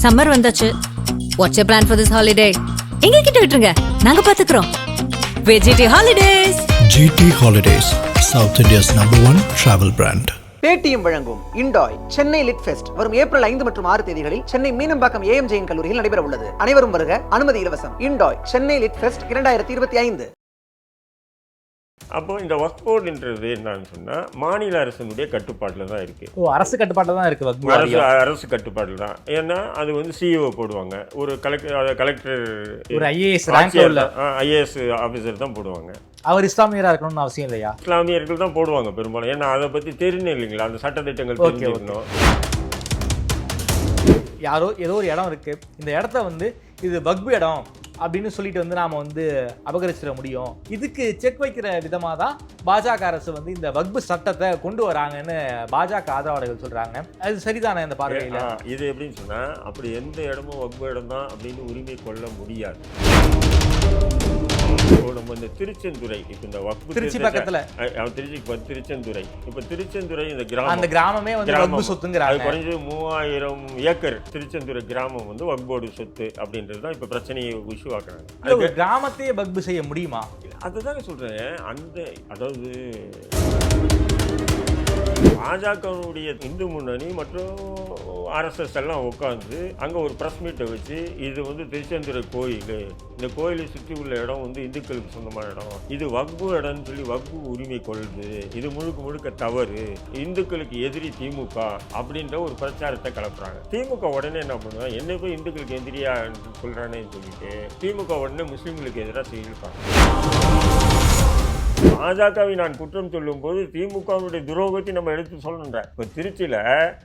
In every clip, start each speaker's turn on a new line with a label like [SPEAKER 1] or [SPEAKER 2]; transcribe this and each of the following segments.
[SPEAKER 1] Summer வந்தாச்சு. What's your plan for this holiday? எங்க கிட்ட விட்டுருங்க, நாங்க பாத்துக்கிறோம். VGT holidays.
[SPEAKER 2] GT Holidays, South India's #1 travel brand.
[SPEAKER 3] Paytm வழங்கும் இண்டாய் சென்னை லிட் ஃபெஸ்ட் வரும் ஏப்ரல் 5 மற்றும் 6 தேதிகளில் சென்னை மீனம்பாக்கம் AM ஜெயின் கல்லூரியில் நடைபெற உள்ளது. அனைவரும் வருக, அனுமதி இலவசம். இண்டாய் சென்னை லிட் ஃபெஸ்ட் 2025.
[SPEAKER 4] அப்போ இந்த வக்ஃப் போர்டுன்றது என்னன்னு சொன்னா மாநில அரசினுடைய கட்டுப்பாட்டில் தான் இருக்கு.
[SPEAKER 5] அரசு கட்டுப்பாட்டில் தான் இருக்கு வக்ஃப் வாரியம்.
[SPEAKER 4] அரசு கட்டுப்பாட்டில் தான். ஏன்னா அது வந்து CEO போடுவாங்க, ஒரு கலெக்டர்,
[SPEAKER 5] ஒரு ஐஏஎஸ் ரேங்க்ல உள்ள
[SPEAKER 4] ஐஏஎஸ் ஆஃபீஸர் தான் போடுவாங்க.
[SPEAKER 5] அவர் இஸ்லாமியரா இருக்கணும்னு அவசியம் இல்லையா?
[SPEAKER 4] இஸ்லாமியர்கள் தான் போடுவாங்க பெரும்பாலும். ஏன்னா அதை பத்தி தெரியணும் இல்லைங்களா, அந்த சட்டத்திட்டங்கள் தெரிஞ்சுக்கணும்.
[SPEAKER 5] யாரோ ஏதோ ஒரு இடம் இருக்கு, இந்த இடத்த வந்து இது வக்ஃப் இடம் அப்படின்னு சொல்லிட்டு வந்து நாம வந்து அபகரிச்சிட முடியும். இதுக்கு செக் வைக்கிற விதமாக தான் பாஜக அரசு வந்து இந்த வக்ஃப் சட்டத்தை கொண்டு வராங்கன்னு பாஜக ஆதரவாளர்கள் சொல்றாங்க. அது சரிதானே இந்த பார்வையில்?
[SPEAKER 4] இது எப்படின்னு சொன்னா, அப்படி எந்த இடமும் வக்ஃப் இடம் தான் அப்படின்னு உரிமை கொள்ள முடியாது. இப்போ நம்ம இந்த திருச்செந்துறை, இப்போ இந்த வக்ஃப்
[SPEAKER 5] திருச்சி பக்கத்துல,
[SPEAKER 4] திருச்சி திருச்செந்துறை, இப்போ திருச்செந்துறை இந்த
[SPEAKER 5] அந்த கிராமமே வந்து வக்ஃப் சொத்துங்கிறாங்க.
[SPEAKER 4] குறைஞ்சது 3000 ஏக்கர் திருச்செந்துறை கிராமம் வந்து வக்ஃப் போர்டு சொத்து அப்படின்றது தான் இப்போ பிரச்சனையை உஷுவாக்குறாங்க.
[SPEAKER 5] ஒரு கிராமத்தையே வக்ஃப் செய்ய முடியுமா?
[SPEAKER 4] அதுதாங்க சொல்றேன். அதாவது பாஜகவுடைய இந்து முன்னணி மற்றும் RSS எல்லாம் உட்காந்து அங்கே ஒரு ப்ரெஸ் மீட்டை வச்சு, இது வந்து திருச்செந்துறை கோயில், இந்த கோயிலை சுற்றி உள்ள இடம் வந்து இந்துக்களுக்கு சொந்தமான இடம், இது வக்ஃபு இடம்னு சொல்லி வக்ஃபு உரிமை கொள்ளுது, இது முழுக்க முழுக்க தவறு, இந்துக்களுக்கு எதிரி திமுக அப்படின்ற ஒரு பிரச்சாரத்தை கிளப்புறாங்க. திமுக உடனே என்ன பண்ணுவாங்க, என்ன போய் இந்துக்களுக்கு எதிரியா சொல்றானேன்னு சொல்லிட்டு திமுக உடனே முஸ்லீம்களுக்கு எதிராக செய்யிருப்பாங்க. பாஜகவை நான் குற்றம் சொல்லும் போது திமுகவுடைய துரோகத்தை நம்ம எடுத்து சொல்லணுன்ற. இப்போ திருச்சியில்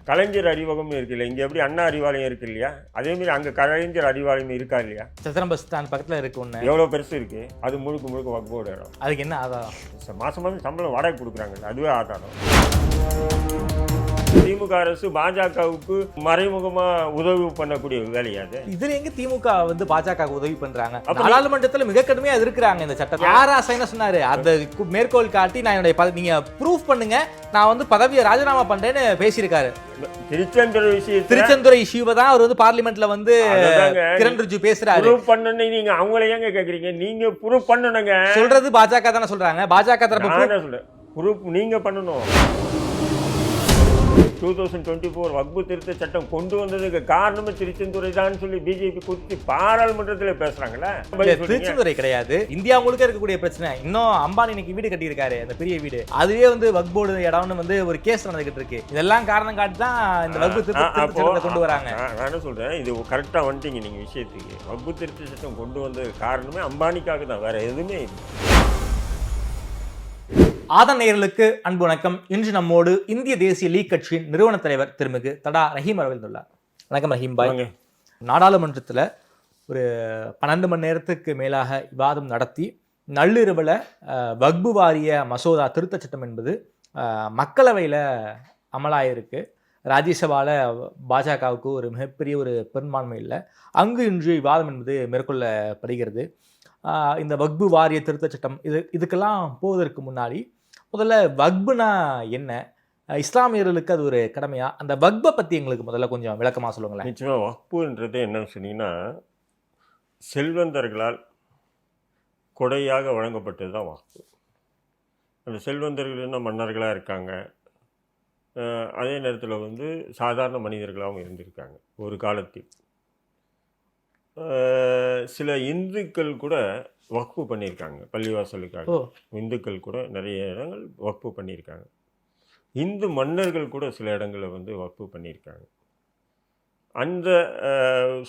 [SPEAKER 4] கலைஞர் அறிவகம் இருக்கு இல்லையா, இங்கே எப்படி அண்ணா அறிவாலயம் இருக்கு இல்லையா, அதே மாதிரி அங்கே கலைஞர் அறிவாலயம் இருக்கா இல்லையா?
[SPEAKER 5] சத்திரம் பஸ் ஸ்டாண்ட் பக்கத்தில் இருக்கு ஒன்று.
[SPEAKER 4] எவ்வளோ பெருசு இருக்கு அது, முழுக்க முழுக்க வக்ஃப் போர்டு இடம்.
[SPEAKER 5] அதுக்கு என்ன ஆதாரம்?
[SPEAKER 4] மாதம் மாதம் சம்பளம் வாடகை கொடுக்குறாங்க, அதுவே ஆதாரம். திமுக அரசு பாஜகவுக்கு மறைமுகமா உதவி பண்ணக்கூடிய வேலையாது.
[SPEAKER 5] இதுல எங்க திமுக வந்து பாஜக உதவி பண்றாங்க? நாடாளுமன்றத்துல மிக கடுமையா எதிர்க்கிறாங்க இந்த சட்டத்தை. ஆராசா என்ன சொன்னாரு, அந்த மேற்கோள் காட்டி நான் என்னுடைய நீங்க ப்ரூஃப் பண்ணுங்க, நான் வந்து பதவியை ராஜினாமா பண்றேன்னு பேசியிருக்காரு. திருச்செந்துறை இஷ்யூவை தான் அவர் வந்து பார்லிமெண்ட்ல வந்து கிரண் ரிஜிஜு பேசுறாரு.
[SPEAKER 4] ப்ரூஃப் பண்ணனே நீங்க அவங்கள ஏங்க கேக்குறீங்க? நீங்க ப்ரூஃப் பண்ணனுங்க.
[SPEAKER 5] சொல்றது பாஜக தான சொல்றாங்க. பாஜக தரப்பு
[SPEAKER 4] ப்ரூஃப் நீங்க பண்ணணும். 2024 வக்ஃபு திருத்த சட்டம் கொண்டு வந்ததுக்கு காரணமே திருச்செந்துறை தான் சொல்லி பிஜேபி குத்தி பாராளுமன்றத்தில் பேசுறாங்கல்ல.
[SPEAKER 5] திருச்செந்துறை கிடையாது, இந்தியா முழுக்க இருக்கக்கூடிய பிரச்சனை. இன்னும் அம்பானி இன்னைக்கு வீடு கட்டியிருக்காரு, அந்த பெரிய வீடு, அதுவே வந்து வக்ஃப் போர்டு இடம்னு வந்து ஒரு கேஸ் நடந்துகிட்டு இருக்கு. இதெல்லாம் காரணம் காட்டி தான் இந்த வக்ஃபு திருத்த சட்டத்தை கொண்டு வராங்க. நான்
[SPEAKER 4] என்ன சொல்றேன், இது கரெக்டா வந்துட்டீங்க நீங்க விஷயத்துக்கு. வக்ஃபு திருத்த சட்டம் கொண்டு வந்தது காரணமே அம்பானிக்காக தான், வேற எதுவுமே இல்லை.
[SPEAKER 5] ஆதன் நேயர்களுக்கு அன்பு வணக்கம். இன்று நம்மோடு இந்திய தேசிய லீக் கட்சியின் நிறுவன தலைவர் திருமிகு தடா ரஹீம் அவர்கள் உள்ளார். வணக்கம் ரஹீம் பாய். நாடாளுமன்றத்தில் ஒரு 12 மணி நேரத்துக்கு மேலாக விவாதம் நடத்தி நள்ளிரவில் வக்ஃப் வாரிய மசோதா திருத்த சட்டம் என்பது மக்களவையில் அமலாயிருக்கு. ராஜ்யசபாவில் பாஜகவுக்கு ஒரு மிகப்பெரிய ஒரு பெரும்பான்மை இல்லை. அங்கு இன்று விவாதம் என்பது மேற்கொள்ளப்படுகிறது. இந்த வக்ஃப் வாரிய திருத்த சட்டம் இதுக்கெல்லாம் போவதற்கு முன்னாடி முதல்ல வக்ஃப்னா என்ன, இஸ்லாமியர்களுக்கு அது ஒரு கடமையா, அந்த வக்ஃபை பற்றி எங்களுக்கு முதல்ல கொஞ்சம் விளக்கமாக சொல்லுங்களேன்.
[SPEAKER 4] நிச்சயமாக வக்ஃபுன்றது என்னன்னு சொன்னீங்கன்னா, செல்வந்தர்களால் கொடையாக வழங்கப்பட்டது தான் வக்ஃபு. அந்த செல்வந்தர்கள் என்ன மன்னர்களாக இருக்காங்க, அதே நேரத்தில் வந்து சாதாரண மனிதர்களாகவும் இருந்திருக்காங்க ஒரு காலத்தில். சில இந்துக்கள் கூட வக்ஃபு பண்ணியிருக்காங்க பள்ளிவாசலுக்காக. இந்துக்கள் கூட நிறைய இடங்கள் வக்ஃபு பண்ணியிருக்காங்க. இந்து மன்னர்கள் கூட சில இடங்களில் வந்து வக்ஃபு பண்ணியிருக்காங்க. அந்த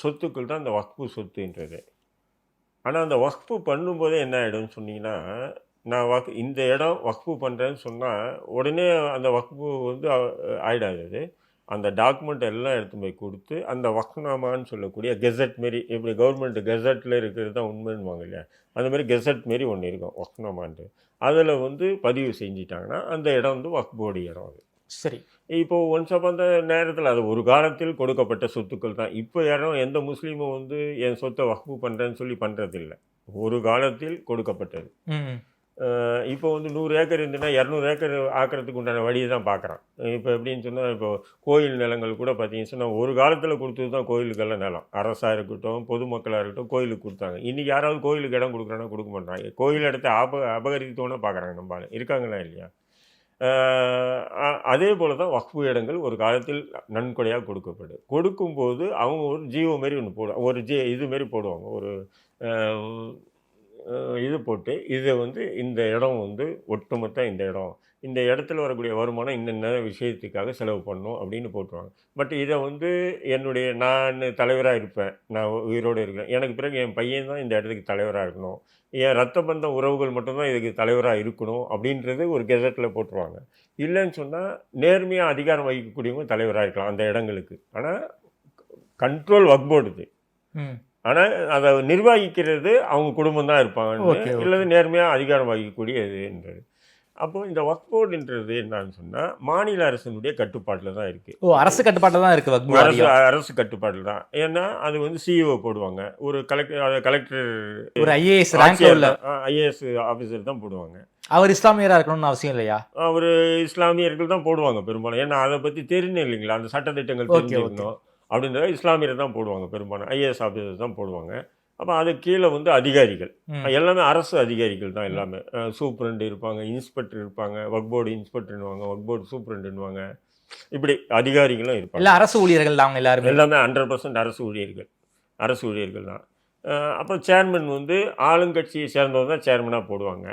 [SPEAKER 4] சொத்துக்கள் தான் அந்த வக்ஃபு சொத்துன்றது. ஆனால் அந்த வக்ஃபு பண்ணும்போதே என்ன ஆகிடும்னு சொன்னீங்கன்னா, நான் இந்த இடம் வக்ஃபு பண்ணுறேன்னு சொன்னால் உடனே அந்த வக்ஃபு வந்து ஆகிடாது. அந்த டாக்குமெண்ட் எல்லாம் எடுத்து போய் கொடுத்து அந்த வக்ஃப்நாமான்னு சொல்லக்கூடிய கெசட் மாரி, எப்படி கவர்மெண்ட் கெசட்டில் இருக்கிறது தான் உண்மைன்னுவாங்க இல்லையா, அந்த மாதிரி கெசட் மாரி ஒன்று இருக்கும் வக்ஃப்நாமான்ட்டு. அதில் வந்து பதிவு செஞ்சிட்டாங்கன்னா அந்த இடம் வந்து வக்ஃப் போர்டு இடம். அது
[SPEAKER 5] சரி.
[SPEAKER 4] இப்போது ஒன்ஸ் அப்போ அந்த நேரத்தில் அது ஒரு காலத்தில் கொடுக்கப்பட்ட சொத்துக்கள் தான். இப்போ யாரும் எந்த முஸ்லீமும் வந்து என் சொத்தை வக்ஃபு பண்ணுறேன்னு சொல்லி பண்ணுறதில்லை. ஒரு காலத்தில் கொடுக்கப்பட்டது. இப்போ வந்து 100 ஏக்கர் இருந்துன்னா 200 ஏக்கர் ஆக்கிறதுக்கு உண்டான வழியை தான் பார்க்குறான். இப்போ எப்படின்னு சொன்னால், இப்போ கோயில் நிலங்கள் கூட பார்த்தீங்கன்னு சொன்னால் ஒரு காலத்தில் கொடுத்தது தான் கோயிலுக்கெல்லாம் நிலம். அரசாக இருக்கட்டும், பொதுமக்களாக இருக்கட்டும், கோயிலுக்கு கொடுத்தாங்க. இன்றைக்கி யாராவது கோயிலுக்கு இடம் கொடுக்குறான்னா கொடுக்க மாட்டாங்க. கோயில் இடத்த அபகரித்தோன்னே பார்க்குறாங்க. நம்ம இருக்காங்களா இல்லையா? அதே போல் தான் வக்ஃபு இடங்கள் ஒரு காலத்தில் நன்கொடையாக கொடுக்கும்போது அவங்க ஒரு ஜீவோ மாரி ஒன்று போடுவாங்க, ஒரு இது மாரி போடுவாங்க, ஒரு இது போட்டு இதை வந்து இந்த இடம் வந்து ஒட்டுமொத்த இந்த இடத்துல வரக்கூடிய வருமானம் இன்னென்ன விஷயத்துக்காக செலவு பண்ணணும் அப்படின்னு போட்டுருவாங்க. பட் இதை வந்து நான் தலைவராக இருப்பேன், நான் உயிரோடு இருக்கிறேன், எனக்கு பிறகு என் பையன் தான் இந்த இடத்துக்கு தலைவராக இருக்கணும், என் ரத்த பந்த உறவுகள் மட்டும்தான் இதுக்கு தலைவராக இருக்கணும் அப்படின்றது ஒரு கெசட்டில் போட்டுருவாங்க. இல்லைன்னு சொன்னால் நேர்மையாக அதிகாரம் வகிக்கக்கூடியவங்க தலைவராக இருக்கலாம் அந்த இடங்களுக்கு. ஆனால் கண்ட்ரோல் வக்ஃப் போர்டுது. ஆனால் அதை நிர்வகிக்கிறது அவங்க குடும்பம் தான் இருப்பாங்க, இல்லது நேர்மையாக அதிகாரம் வகிக்கக்கூடியதுன்றது. அப்போது இந்த வக்ஃப் போர்டுன்றது என்னன்னு சொன்னால் மாநில அரசினுடைய கட்டுப்பாட்டில் தான் இருக்குது. அரசு
[SPEAKER 5] கட்டுப்பாட்டில் தான் இருக்குது.
[SPEAKER 4] அரசு கட்டுப்பாட்டில் தான். ஏன்னா அது வந்து சிஇஓ போடுவாங்க, ஒரு கலெக்டர்,
[SPEAKER 5] ஒரு ஐஏஎஸ்
[SPEAKER 4] ஆஃபீஸர் தான் போடுவாங்க.
[SPEAKER 5] அவர் இஸ்லாமியராக இருக்கணும்னு அவசியம் இல்லையா?
[SPEAKER 4] அவர் இஸ்லாமியர்கள் தான் போடுவாங்க பெரும்பாலும். ஏன்னா அதை பற்றி தெரியணும் இல்லைங்களா, அந்த சட்டத்திட்டங்கள் தெரிஞ்சுக்கணும் அப்படின்றத இஸ்லாமியரை தான் போடுவாங்க பெரும்பாலும், ஐஏஎஸ் ஆஃபீஸர் தான் போடுவாங்க. அப்போ அது கீழே வந்து அதிகாரிகள் எல்லாமே அரசு அதிகாரிகள் தான் எல்லாமே. சூப்பரண்டு இருப்பாங்க, இன்ஸ்பெக்டர் இருப்பாங்க, வக்ஃப் போர்டு இன்ஸ்பெக்டர்னுவாங்க, வக்ஃப் போர்டு சூப்பரண்டுன்னுவாங்க, இப்படி அதிகாரிகளும் இருப்பாங்க.
[SPEAKER 5] இல்லை அரசு ஊழியர்கள் தான் அவங்க
[SPEAKER 4] எல்லாமே 100% அரசு ஊழியர்கள் தான். அப்புறம் சேர்மன் வந்து ஆளுங்கட்சியை சேர்ந்தவங்க தான் சேர்மனாக போடுவாங்க.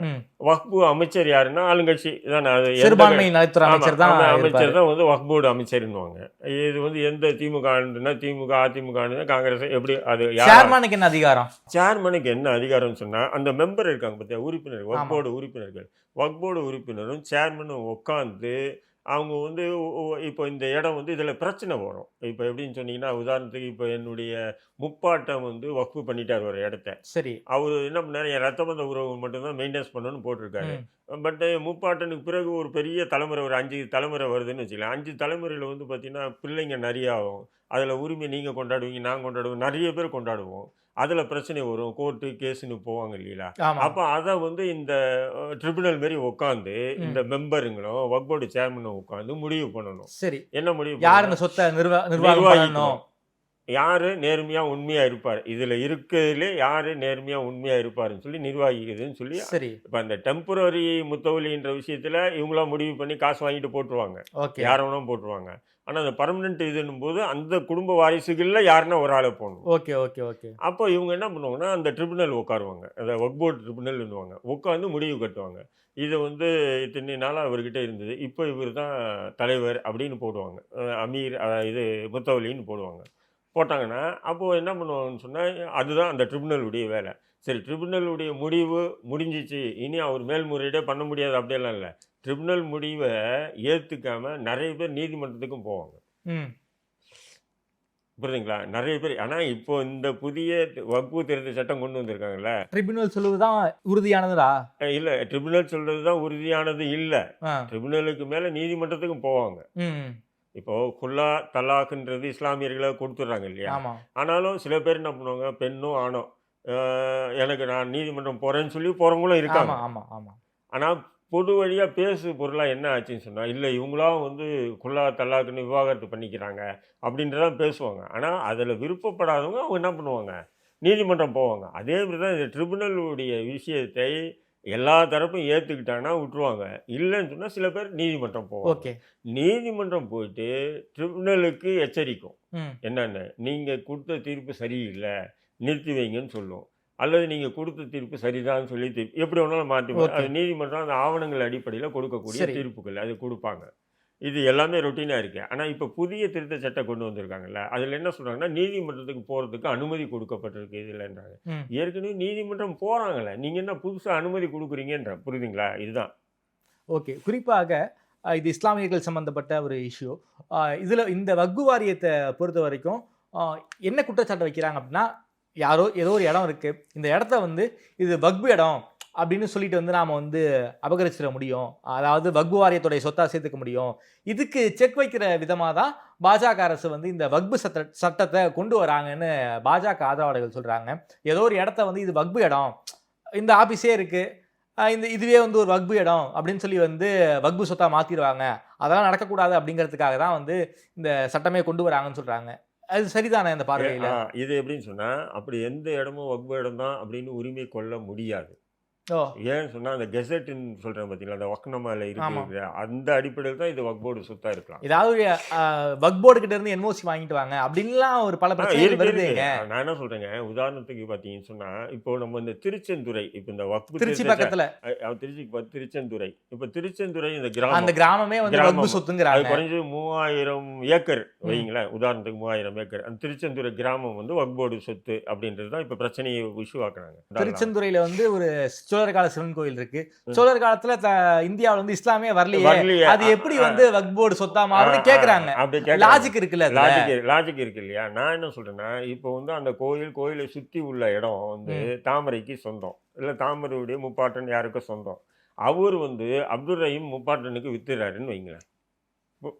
[SPEAKER 4] வக்ஃபு அமைச்சர் யாருன்னா ஆளுங்கட்சி தான், அமைச்சர் தான் வந்து வக்ஃப் போர்டு அமைச்சர்னுவாங்க. இது வந்து எந்த திமுகனா திமுக, அதிமுக, காங்கிரஸ், எப்படி அது
[SPEAKER 5] சேர்மனுக்கு என்ன அதிகாரம்?
[SPEAKER 4] சேர்மனுக்கு என்ன அதிகாரம்னு சொன்னால், அந்த மெம்பர் இருக்காங்க பார்த்தியா, உறுப்பினர், வக்ஃப் போர்டு உறுப்பினரும் சேர்மனும் உட்காந்து அவங்க வந்து இப்போ இந்த இடம் வந்து இதில் பிரச்சனை வரும். இப்போ எப்படின்னு சொன்னீங்கன்னா, உதாரணத்துக்கு இப்போ என்னுடைய முப்பாட்டம் வந்து வக்ஃபு பண்ணிட்டார் ஒரு இடத்த.
[SPEAKER 5] சரி,
[SPEAKER 4] அவர் என்ன பண்ணார், என் ரத்த பந்த உறவு மட்டும்தான் மெயின்டைன்ஸ் பண்ணணும்னு போட்டிருக்காரு. பட் முப்பாட்டனுக்கு பிறகு ஒரு பெரிய தலைமுறை, ஒரு 5 தலைமுறை வருதுன்னு வச்சுக்கலாம். 5 தலைமுறையில் வந்து பார்த்தீங்கன்னா பிள்ளைங்க நிறைய ஆகும். அதில் உரிமை நீங்கள் கொண்டாடுவீங்க, நான் கொண்டாடுவோம், நிறைய பேர் கொண்டாடுவோம். அதில் பிரச்சனை வரும், கோர்ட்டு கேஸுன்னு போவாங்க இல்லைங்களா. அப்போ அதை வந்து இந்த ட்ரிபுனல் மாரி உட்காந்து இந்த மெம்பருங்களும் வக்ஃப் போர்டு சேர்மனும் உட்காந்து முடிவு பண்ணணும்.
[SPEAKER 5] சரி,
[SPEAKER 4] என்ன முடிவு?
[SPEAKER 5] யாருன்னு சொத்தை நிர்வாகிக்கணும்,
[SPEAKER 4] யார் நேர்மையாக உண்மையாக இருப்பார், இதில் இருக்கிறதுலே யார் நேர்மையாக உண்மையாக இருப்பாருன்னு சொல்லி நிர்வாகிக்குதுன்னு சொல்லி.
[SPEAKER 5] சரி,
[SPEAKER 4] இப்போ அந்த டெம்பரரி முத்தவலின்ற விஷயத்தில் இவங்களாம் முடிவு பண்ணி காசு வாங்கிட்டு போட்டுருவாங்க, யாரை வேணாலும் போட்டுருவாங்க. ஆனால் அந்த பர்மனெண்ட் இதுன்னும் போது அந்த குடும்ப வாரிசுகளில் யாருன்னா ஒரு ஆளை போகணும்.
[SPEAKER 5] ஓகே.
[SPEAKER 4] அப்போ இவங்க என்ன பண்ணுவாங்கன்னா அந்த ட்ரிபுனல் உட்காருவாங்க, அந்த வக்ஃப் போர்டு ட்ரிபுனல்னுவாங்க, உட்காந்து முடிவு கட்டுவாங்க. இது வந்து இத்தனை நாளாக அவர்கிட்ட இருந்தது, இப்போ இவர் தான் தலைவர் அப்படின்னு போடுவாங்க, அமீர் இது முத்தவலின்னு போட்டாங்கன்னா அப்போது என்ன பண்ணுவாங்கன்னு சொன்னால் அதுதான் அந்த ட்ரிபுனலுடைய வேலை. சரி, ட்ரிபுனலுடைய முடிவு முடிஞ்சிச்சு, இனி அவர் மேல்முறையீடே பண்ண முடியாது அப்படியெல்லாம் இல்லை. ட்ரிபுனல் முடிவை ஏற்றுக்காம நிறைய பேர் நீதிமன்றத்துக்கும் போவாங்க. புரியுதுங்களா? நிறைய பேர். ஆனால் இப்போ இந்த புதிய வக்ஃபு திருத்த சட்டம் கொண்டு வந்திருக்காங்கல்ல,
[SPEAKER 5] ட்ரிபுனல் சொல்லுவதுதான் உறுதியானதுடா
[SPEAKER 4] இல்லை, ட்ரிபுனல் சொல்றது தான் உறுதியானது இல்லை. ட்ரிபுனலுக்கு மேலே நீதிமன்றத்துக்கும் போவாங்க. இப்போ குல்லா தலாக்குன்றது இஸ்லாமியர்களை கொடுத்துட்றாங்க இல்லையா. ஆனாலும் சில பேர் என்ன பண்ணுவாங்க, பெண்ணும் ஆணோ எனக்கு நான் நீதிமன்றம் போகிறேன்னு சொல்லி போகிறவங்களும் இருக்காங்க. ஆனால் பொது வழியாக பேசு பொருளாக என்ன ஆச்சுன்னு சொன்னால், இல்லை இவங்களாம் வந்து குல்லா தலாக்குன்னு விவாகரத்து பண்ணிக்கிறாங்க அப்படின்றதான் பேசுவாங்க. ஆனால் அதில் விருப்பப்படாதவங்க அவங்க என்ன பண்ணுவாங்க, நீதிமன்றம் போவாங்க. அதே மாதிரி தான் இந்த ட்ரிபுனலுடைய விஷயத்தை எல்லா தரப்பும் ஏற்றுக்கிட்டாங்கன்னா விட்டுருவாங்க. இல்லைன்னு சொன்னால் சில பேர் நீதிமன்றம் போவாங்க. நீதிமன்றம் போயிட்டு ட்ரிபுனலுக்கு எச்சரிக்கும், என்னென்ன நீங்கள் கொடுத்த தீர்ப்பு சரியில்லை, நிறுத்தி வைங்கன்னு சொல்லும். அல்லது நீங்கள் கொடுத்த தீர்ப்பு சரிதான்னு சொல்லி தீர்ப்பு எப்படி வேணாலும் மாற்றி அது நீதிமன்றம் அந்த ஆவணங்கள் அடிப்படையில் கொடுக்கக்கூடிய தீர்ப்புகள் அது கொடுப்பாங்க. இது எல்லாமே ரொட்டீனாக இருக்குது. ஆனால் இப்போ புதிய திருத்த சட்டம் கொண்டு வந்திருக்காங்கல்ல, அதில் என்ன சொல்கிறாங்கன்னா நீதிமன்றத்துக்கு போகிறதுக்கு அனுமதி கொடுக்கப்பட்டிருக்கு இதுலன்றாங்க. ஏற்கனவே நீதிமன்றம் போகிறாங்களே, நீங்கள் என்ன புதுசாக அனுமதி கொடுக்குறீங்கன்ற, புரியுதுங்களா? இதுதான்.
[SPEAKER 5] ஓகே, குறிப்பாக இது இஸ்லாமியர்கள் சம்மந்தப்பட்ட ஒரு இஷ்யூ. இதில் இந்த வக்ஃபு வாரியத்தை பொறுத்த வரைக்கும் என்ன குற்றச்சாட்டு வைக்கிறாங்க அப்படின்னா, ஏதோ ஒரு இடம் இருக்குது, இந்த இடத்த வந்து இது வக்ஃபு இடம் அப்படின்னு சொல்லிட்டு வந்து நாம் வந்து அபகரிச்சிட முடியும், அதாவது வக்ஃபு வாரியத்துடைய சொத்தா சேர்த்துக்க முடியும். இதுக்கு செக் வைக்கிற விதமாக தான் பாஜக அரசு வந்து இந்த வக்ஃபு சட்டத்தை கொண்டு வராங்கன்னு பாஜக ஆதரவாளர்கள் சொல்கிறாங்க. ஏதோ ஒரு இடத்த வந்து இது வக்ஃபு இடம், இந்த ஆஃபீஸே இருக்குது, இதுவே வந்து ஒரு வக்பு இடம் அப்படின்னு சொல்லி வந்து வக்பு சொத்தா மாத்திடுவாங்க, அதெல்லாம் நடக்கக்கூடாது அப்படிங்கிறதுக்காக தான் வந்து இந்த சட்டமே கொண்டு வராங்கன்னு சொல்றாங்க. அது சரிதானே இந்த பார்வையில?
[SPEAKER 4] இது எப்படின்னு சொன்னா, அப்படி எந்த இடமும் வக்பு இடம் தான் அப்படின்னு உரிமை கொள்ள முடியாது.
[SPEAKER 5] ஓ
[SPEAKER 4] ஏன்னு சொன்னா அந்த கெசட்ன்னு சொல்றேன் பார்த்தீங்களா, அந்த வக்னமால
[SPEAKER 5] ஆமா.
[SPEAKER 4] இருக்கு, அந்த அடிப்படையில் தான் இது வக்போர்டு சொத்தா இருக்கலாம்.
[SPEAKER 5] ஏதாவது வக் போர்டு கிட்ட இருந்து என்ஓசி வாங்கிட்டு வாங்க அப்படின்லாம் ஒரு பல பிரச்சனைகள்
[SPEAKER 4] இருக்கு
[SPEAKER 5] வருதுங்க.
[SPEAKER 4] நான் என்ன சொல்றேங்க, உதாரணத்துக்கு பார்த்தீங்கன்னு சொன்னா, இப்போ நம்ம இந்த திருச்செந்துறை, இப்போ இந்த வக்பு
[SPEAKER 5] திருச்சி பக்கத்துல
[SPEAKER 4] திருச்சிக்கு திருச்செந்துறை, இப்போ திருச்செந்துறை இந்த
[SPEAKER 5] அந்த
[SPEAKER 4] கிராமம்
[SPEAKER 5] கிராமமே வந்து
[SPEAKER 4] கிராமம்.
[SPEAKER 5] வக்பு
[SPEAKER 4] அது
[SPEAKER 5] சொத்துங்கிறாங்க.
[SPEAKER 4] குறைஞ்சது 3000 ஏக்கர் வைங்களேன், உதாரணத்துக்கு 3000 ஏக்கர். அந்த திருச்செந்துறை கிராமம் வந்து வக்போர்டு சொத்து அப்படின்றது தான் இப்போ பிரச்சனையை இஷ்யூவாக்குறாங்க.
[SPEAKER 5] திருச்செந்துறையில வந்து ஒரு சோழர் கால சிவன் கோயில் இருக்கு. சோழர் காலத்துல இந்தியாவுல வந்து இஸ்லாமே வரலையே,
[SPEAKER 4] வரலையே.
[SPEAKER 5] அது எப்படி வந்து வக்ஃப் போர்டு சொத்தா மாறும்னு கேக்குறாங்க. லாஜிக் இருக்குல்ல அதுல?
[SPEAKER 4] லாஜிக் இருக்கு இல்லையா? நான் என்ன சொல்றேன்னா, இப்போ வந்து அந்த கோயிலை சுற்றி உள்ள இடம் வந்து தாமரைக்கு சொந்தம், இல்ல தாமரையுடைய முப்பாட்டன் யாருக்கும் சொந்தம். அவர் வந்து அப்துல் ரஹீம் முப்பாட்டனுக்கு வித்துறாருன்னு வைங்களேன்,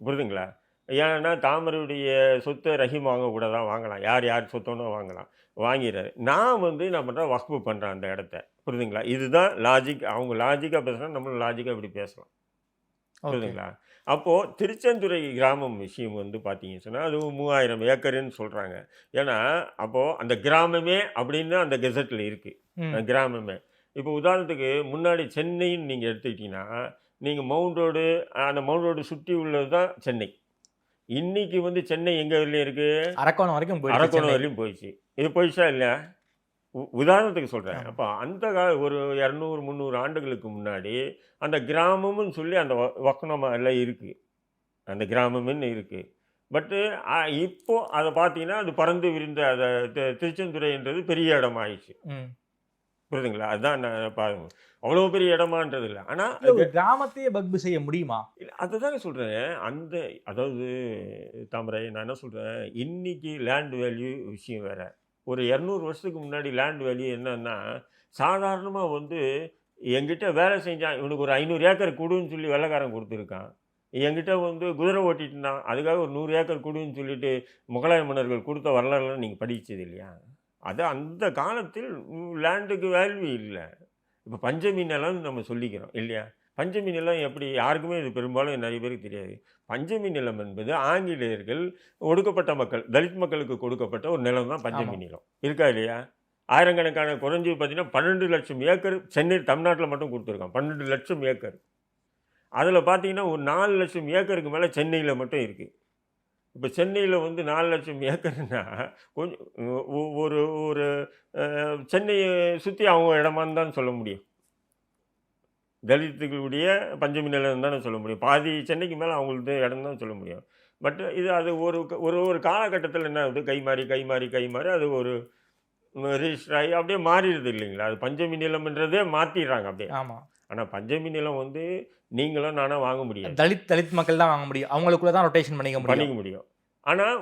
[SPEAKER 4] புரியுதுங்களா? ஏன்னா தாமரையுடைய சொத்தை ரஹீம் வாங்க கூட தான் வாங்கலாம், யார் சொத்தோன்னு வாங்கலாம், வாங்கிறாரு. நான் வந்து என்ன பண்ணுறேன், வக்ஃபு பண்ணுறேன் அந்த இடத்த, புரியுதுங்களா? இதுதான் லாஜிக். அவங்க லாஜிக்காக பேசுகிறேன், நம்மளும் லாஜிக்காக இப்படி பேசலாம், புரியுதுங்களா? அப்போது திருச்செந்துறை கிராமம் விஷயம் வந்து பார்த்தீங்கன்னு சொன்னால் அது 3000 ஏக்கருன்னு சொல்கிறாங்க. ஏன்னா அப்போது அந்த கிராமமே அப்படின்னு அந்த கெசட்டில் இருக்குது, கிராமமே. இப்போ உதாரணத்துக்கு முன்னாடி சென்னைன்னு நீங்கள் எடுத்துக்கிட்டிங்கன்னா, நீங்கள் மவுண்ட் ரோடு, அந்த மவுண்ட் ரோடு சுற்றி உள்ளது தான் சென்னை. இன்னைக்கு வந்து சென்னை எங்கே வரலையும் இருக்குது,
[SPEAKER 5] அரக்கோணம் வரைக்கும்
[SPEAKER 4] அரக்கோணம் வரலையும் போயிடுச்சு. இது போயிடுச்சா இல்லையா? உதாரணத்துக்கு சொல்கிறேன். அப்போ அந்த ஒரு 200-300 ஆண்டுகளுக்கு முன்னாடி அந்த கிராமம்னு சொல்லி அந்த வக்கணமால இருக்குது, அந்த கிராமம்னு இருக்குது. பட்டு இப்போ அதை பார்த்தீங்கன்னா அது பறந்து விரிந்த அதை திருச்செந்துறைன்றது பெரிய இடமா ஆயிடுச்சு, புரியுதுங்களா? அதுதான் நான் பாருங்க, அவ்வளோ பெரிய இடமான்றது இல்லை. ஆனால்
[SPEAKER 5] கிராமத்தையே வக்ஃப் செய்ய முடியுமா?
[SPEAKER 4] அதுதாங்க சொல்கிறேன். அதாவது தாமரை, நான் என்ன சொல்கிறேன், இன்னைக்கு லேண்ட் வேல்யூ விஷயம் வேறு. ஒரு 200 வருஷத்துக்கு முன்னாடி லேண்ட் வேல்யூ என்னன்னா, சாதாரணமாக வந்து என்கிட்ட வேலை செஞ்சான், இவனுக்கு ஒரு 500 ஏக்கர் கொடுன்னு சொல்லி வெள்ளைக்காரன் கொடுத்துருக்கான். என்கிட்ட வந்து குதிரை ஓட்டிட்டு இருந்தான், அதுக்காக ஒரு 100 ஏக்கர் கொடுன்னு சொல்லிட்டு முகலாய மன்னர்கள் கொடுத்த வரலாறுலாம் நீங்கள் படிச்சது இல்லையா? அது அந்த காலத்தில் லேண்டுக்கு வேல்யூ இல்லை. இப்போ பஞ்சமி நிலம்னு நம்ம சொல்லிக்கிறோம் இல்லையா? பஞ்சமி நிலம் எப்படி, யாருக்குமே இது பெரும்பாலும் நிறைய பேருக்கு தெரியாது. பஞ்சமி நிலம் என்பது ஆங்கிலேயர்கள் ஒடுக்கப்பட்ட மக்கள், தலித் மக்களுக்கு கொடுக்கப்பட்ட ஒரு நிலம் தான் பஞ்சமி நிலம், இருக்கா இல்லையா? ஆயிரக்கணக்கான குறைஞ்சி பார்த்தீங்கன்னா 12 லட்சம் ஏக்கர் சென்னை தமிழ்நாட்டில் மட்டும் கொடுத்துருக்கான், 12 லட்சம் ஏக்கர். அதில் பார்த்தீங்கன்னா ஒரு 4 லட்சம் ஏக்கருக்கு மேலே சென்னையில் மட்டும் இருக்குது. இப்போ சென்னையில் வந்து 4 லட்சம் ஏக்கர்னா கொஞ்சம் ஒரு ஒரு சென்னையை சுற்றி அவங்க இடமான்னு தான் சொல்ல முடியும், தலித்துகளுடைய பஞ்சமி நிலம் தானே சொல்ல முடியும். பாதி சென்னைக்கு மேலே அவங்களுக்கு இடம் தான் சொல்ல முடியும். பட் அது ஒரு காலகட்டத்தில் என்ன ஆகுது, கை மாறி அது ஒரு ரிஜிஸ்டர் ஆகி அப்படியே மாறிடுது இல்லைங்களா? அது பஞ்சமி நிலம்ன்றதே மாற்றிடுறாங்க அப்படியே.
[SPEAKER 5] ஆமாம்.
[SPEAKER 4] ஆனால் பஞ்சமி நிலம் வந்து நீங்களும் நானும் வாங்க முடியாது,
[SPEAKER 5] தலித் மக்கள் தான் வாங்க முடியும், அவங்களுக்குள்ள தான் ரொட்டேஷன் பண்ணிக்க முடியும்.
[SPEAKER 4] ஆனால்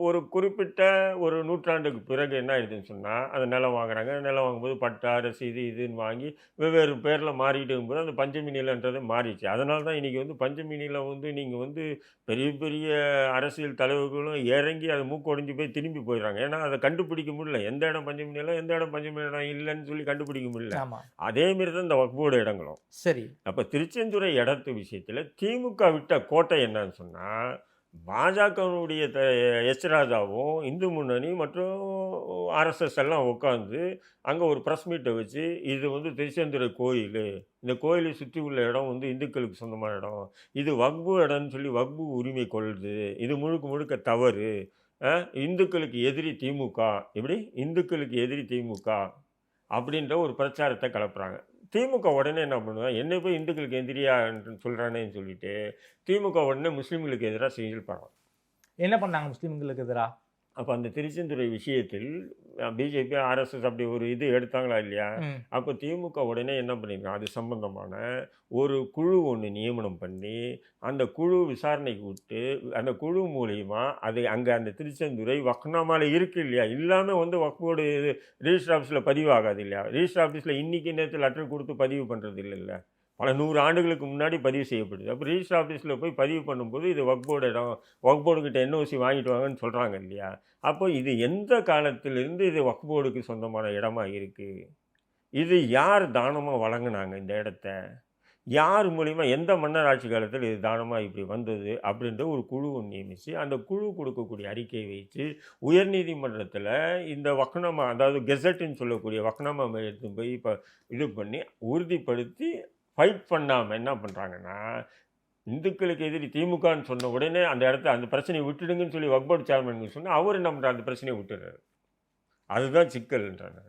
[SPEAKER 4] ஒரு குறிப்பிட்ட ஒரு நூற்றாண்டுக்கு பிறகு என்ன ஆயிடுதுன்னு சொன்னால், அந்த நிலம் வாங்குறாங்க. நிலம் வாங்கும்போது பட்டா ரசீது இதுன்னு வாங்கி வெவ்வேறு பேரில் மாறிட்டு இருக்கும்போது அந்த பஞ்சமி நிலன்றது மாறிடுச்சு. அதனால தான் இன்றைக்கி வந்து பஞ்சமி நிலம் வந்து நீங்கள் வந்து பெரிய பெரிய அரசியல் தலைவர்களும் இறங்கி அதை மூக்கொடைஞ்சு போய் திரும்பி போயிடுறாங்க. ஏன்னா அதை கண்டுபிடிக்க முடியல, எந்த இடம் பஞ்சமி நிலம் எந்த இடம் பஞ்சமி நிலம் இல்லைன்னு சொல்லி கண்டுபிடிக்க முடியல. அதேமாரி தான் இந்த வக்ஃபோர்டு இடங்களும் சரி. அப்போ திருச்செந்துறை இடத்து விஷயத்தில் திமுக விட்ட கோட்டை என்னன்னு சொன்னால், பாஜகவுடைய எச் ராஜாவும் இந்து முன்னணி மற்றும் ஆர்எஸ்எஸ் எல்லாம் உட்காந்து அங்கே ஒரு ப்ரெஸ் மீட்டை வச்சு, இது வந்து திருச்செந்துறை கோயில், இந்த கோயிலை சுற்றி உள்ள இடம் வந்து இந்துக்களுக்கு சொந்தமான இடம், இது வக்ஃபு இடம்னு சொல்லி வக்ஃபு உரிமை கொள்ளுது, இது முழுக்க தவறு, இந்துக்களுக்கு எதிரி திமுக, இப்படி இந்துக்களுக்கு எதிரி திமுக அப்படின்ற ஒரு பிரச்சாரத்தை கிளப்புறாங்க. திமுக உடனே என்ன பண்ணுவா, என்னை போய் இந்துக்களுக்கு எதிரியா சொல்கிறானேன்னு சொல்லிட்டு திமுக உடனே முஸ்லீம்களுக்கு எதிராக செயல்படுறாங்க.
[SPEAKER 5] என்ன பண்ணாங்க முஸ்லீம்களுக்கு எதிராக?
[SPEAKER 4] அப்போ அந்த திருச்செந்துறை விஷயத்தில் பிஜேபி ஆர்எஸ்எஸ் அப்படி ஒரு இது எடுத்தாங்களா இல்லையா? அப்போ திமுக உடனே என்ன பண்ணியிருக்காங்க, அது சம்பந்தமான ஒரு குழு ஒன்று நியமனம் பண்ணி அந்த குழு விசாரணைக்கு விட்டு, அந்த குழு மூலிமா அது அங்கே அந்த திருச்செந்துறை வக்ஃப்னாமால இருக்குது இல்லையா, இல்லாமல் வந்து வக்ஃபோடு ரிஜிஸ்டர் ஆஃபீஸில் பதிவாகாது இல்லையா? ரிஜிஸ்டர் ஆஃபீஸில் இன்றைக்கி நேரத்தில் லெட்டர் கொடுத்து பதிவு பண்ணுறது இல்லைல்ல, பல 100 ஆண்டுகளுக்கு முன்னாடி பதிவு செய்யப்படுது. அப்போ ரிஜிஸ்டர் ஆஃபீஸில் போய் பதிவு பண்ணும்போது இது வக்ஃபோர்டு இடம், வக்ஃபோர்டுக்கிட்ட என்ஓசி வாங்கிட்டு வாங்கன்னு சொல்கிறாங்க இல்லையா? அப்போ இது எந்த காலத்திலிருந்து இது வக்ஃபோர்டுக்கு சொந்தமான இடமா இருக்குது? இது யார் தானமாக வழங்கினாங்க இந்த இடத்த, யார் மூலிமா, எந்த மன்னர் ஆட்சி காலத்தில் இது தானமாக இப்படி வந்தது அப்படின்ற ஒரு குழுவை நியமித்து அந்த குழு கொடுக்கக்கூடிய அறிக்கையை வைத்து உயர்நீதிமன்றத்தில் இந்த வக்னாமா, அதாவது கெசட்டுன்னு சொல்லக்கூடிய வக்னாமா எடுத்து போய் இப்போ இது பண்ணி உறுதிப்படுத்தி ஃபைட் பண்ணாமல் என்ன பண்ணுறாங்கன்னா, இந்துக்களுக்கு எதிரி திமுகன்னு சொன்ன உடனே அந்த இடத்த அந்த பிரச்சனையை விட்டுடுங்கன்னு சொல்லி வக்ஃப் போர்டு சேர்மன் சொன்னால் அவர் என்ன பண்ணுறாரு, அந்த பிரச்சனையை விட்டுறாரு. அதுதான் சிக்கல்ன்றாங்க.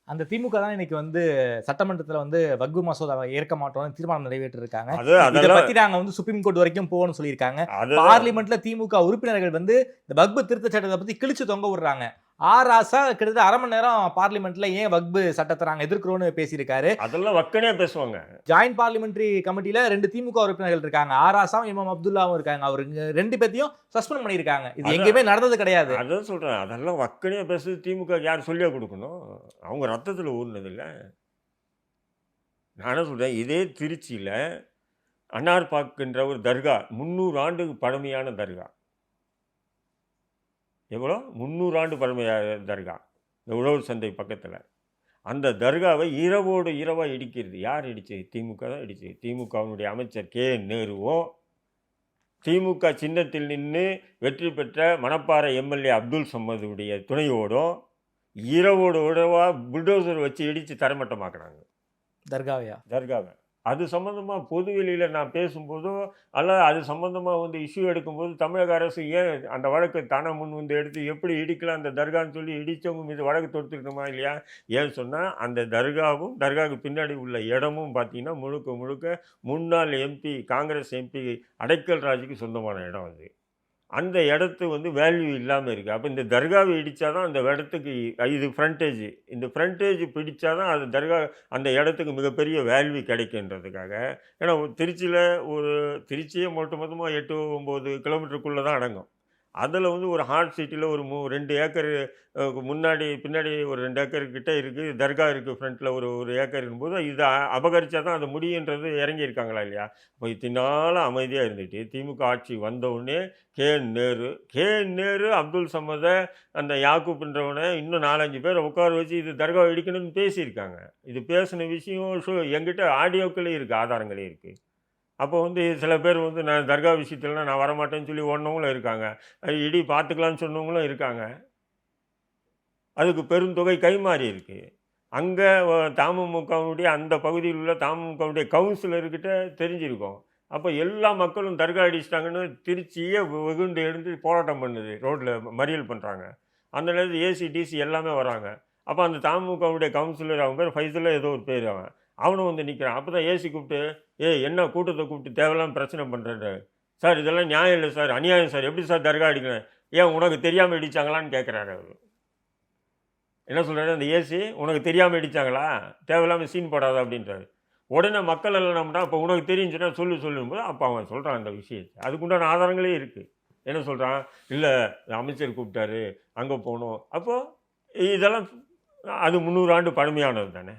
[SPEAKER 5] அந்த திமுக தான் இன்னைக்கு வந்து சட்டமன்றத்துல வந்து வக்ஃபு மசோதாவை ஏற்க மாட்டோம்னு தீர்மானம் நிறைவேற்றிருக்காங்க. இதை பத்தி நாங்க வந்து சுப்ரீம் கோர்ட் வரைக்கும் போகணும்னு சொல்லியிருக்காங்க. பார்லிமெண்ட்ல திமுக உறுப்பினர்கள் வந்து இந்த வக்ஃபு திருத்த சட்டத்தை பத்தி கிழிச்சு தொங்க விடுறாங்க. ஆராசா கிட்டத்தட்ட அரை மணி நேரம் பார்லிமெண்ட்ல ஏன் வக்ஃபு சட்டத்தை நாங்க எதிர்க்கிறோம்னு பேசியிருக்காரு.
[SPEAKER 4] அதெல்லாம் வக்கனே பேசுவாங்க.
[SPEAKER 5] ஜாயிண்ட் பார்லிமெண்டரி கமிட்டியில 2 திமுக உறுப்பினர்கள் இருக்காங்க, ஆராசாவும் இமாம் அப்துல்லாவும் இருக்காங்க. அவருக்கு 2 பேத்தையும் சஸ்பெண்ட் பண்ணியிருக்காங்க. இது எங்கேயுமே நடந்தது கிடையாது.
[SPEAKER 4] அதான் சொல்றேன், அதெல்லாம் வக்கனே பேசுறது திமுக யார் சொல்லியா கொடுக்கணும்? அவங்க ரத்தத்தில் ஊர்னது இல்லை. நானே சொல்றேன், இதே திருச்சியில அன்னார் பாக்குன்ற ஒரு தர்கா 300 ஆண்டுக்கு பழமையான தர்கா. எவ்வளோ? 300 ஆண்டு பழமையான தர்கா, இந்த உழவர் சந்தை பக்கத்தில். அந்த தர்காவை இரவோடு இரவாக இடிக்கிறது யார் இடிச்சது? திமுக தான் இடிச்சது. திமுகவினுடைய அமைச்சர் கே நேருவும் திமுக சின்னத்தில் நின்று வெற்றி பெற்ற மணப்பாறை எம்எல்ஏ அப்துல் சம்மதுடைய துணையோடும் இரவோடு இரவாக புல்டோசர் வச்சு இடித்து தரமட்டமாக்குறாங்க தர்காவை. அது சம்மந்தமாக பொதுவெளியில் நான் பேசும்போதோ அல்ல அது சம்மந்தமாக வந்து இஷ்யூ எடுக்கும்போது தமிழக அரசு ஏன் அந்த வழக்கு தானே முன் வந்து எடுத்து எப்படி இடிக்கலாம் அந்த தர்கான்னு சொல்லி இடித்தவங்க மீது வழக்கு தொடுத்துருக்கணுமா இல்லையா? ஏன்னு சொன்னால் அந்த தர்காவும் தர்காவுக்கு பின்னாடி உள்ள இடமும் பார்த்தீங்கன்னா முழுக்க முழுக்க முன்னாள் எம்பி, காங்கிரஸ் எம்பி அடைக்கல் ராஜுக்கு சொந்தமான இடம். அது அந்த இடத்து வந்து வேல்யூ இல்லாமல் இருக்குது. அப்போ இந்த தர்காவை இடித்தா தான் அந்த இடத்துக்கு இது ஃப்ரண்டேஜ், இந்த ஃப்ரண்டேஜ் பிடிச்சா தான் அது தர்கா அந்த இடத்துக்கு மிகப்பெரிய வேல்யூ கிடைக்குன்றதுக்காக. ஏன்னா திருச்சியே மொத்தமாக 8-9 கிலோமீட்டருக்குள்ளே தான் அடங்கும். அதில் வந்து ஒரு ஹார்ட் சிட்டியில் ஒரு 2 ஏக்கர் முன்னாடி பின்னாடி ஒரு 2 ஏக்கர் கிட்டே இருக்குது, தர்கா இருக்குது ஃப்ரண்ட்டில் ஒரு ஏக்கர் இருக்கும்போது இதை அபகரித்தா தான் அது முடியுன்றது இறங்கியிருக்காங்களா இல்லையா? இப்போ இத்தினால அமைதியாக இருந்துட்டு திமுக ஆட்சி வந்தவுடனே கே நேரு அப்துல் சம்மதை அந்த யாக்கூப்ன்றவனை இன்னும் 4-5 பேரை உட்கார வச்சு இது தர்காவை இடிக்கணும்னு பேசியிருக்காங்க. இது பேசின விஷயம் எங்கிட்ட ஆடியோக்களே இருக்குது, ஆதாரங்களே இருக்குது. அப்போ வந்து சில பேர் வந்து நான் தர்கா விஷயத்துலலாம் நான் வரமாட்டேன்னு சொல்லி ஓடினவங்களும் இருக்காங்க, இடி பார்த்துக்கலான்னு சொன்னவங்களும் இருக்காங்க. அதுக்கு பெருந்தொகை கைமாறி இருக்குது. அங்கே தமுமுகவுடைய அந்த பகுதியில் உள்ள தமுமுகவுடைய கவுன்சிலர்கிட்ட தெரிஞ்சிருக்கும். அப்போ எல்லா மக்களும் தர்கா அடிச்சிட்டாங்கன்னு திருச்சியே வெகுண்டு எழுந்து போராட்டம் பண்ணுது, ரோட்டில் மறியல் பண்ணுறாங்க. அந்த நேரத்தில் ஏசி டிசி எல்லாமே வராங்க. அப்போ அந்த தமுமுகவுடைய கவுன்சிலர் அவன் பேர் ஃபைசலில் ஏதோ ஒரு பேர், அவனும் வந்து நிற்கிறான். அப்போ தான் ஏசி கூப்பிட்டு என்ன கூட்டத்தை கூப்பிட்டு தேவையில்லாமல் பிரச்சனை பண்ணுறேன் சார், இதெல்லாம் நியாயம் இல்லை சார், அநியாயம் சார், எப்படி சார் தர்கா அடிக்கிறேன், ஏன் உனக்கு தெரியாமல் இடித்தாங்களான்னு கேட்குறாரு அவர். என்ன சொல்கிறாரு அந்த ஏசி, உனக்கு தெரியாமல் இடித்தாங்களா, தேவையில்லாமல் சீன் போடாத அப்படின்றாரு. உடனே மக்கள் எல்லாம் நம்மட்டா அப்போ உனக்கு தெரியுன்னு சொன்னால் சொல்லும்போது அப்போ அவன் சொல்கிறான் அந்த விஷயத்தை. அதுக்குண்டான ஆதாரங்களே இருக்குது. என்ன சொல்கிறான், இல்லை அமைச்சர் கூப்பிட்டாரு அங்கே போகணும். அப்போது இதெல்லாம் அது 300 ஆண்டு பழமையானது தானே,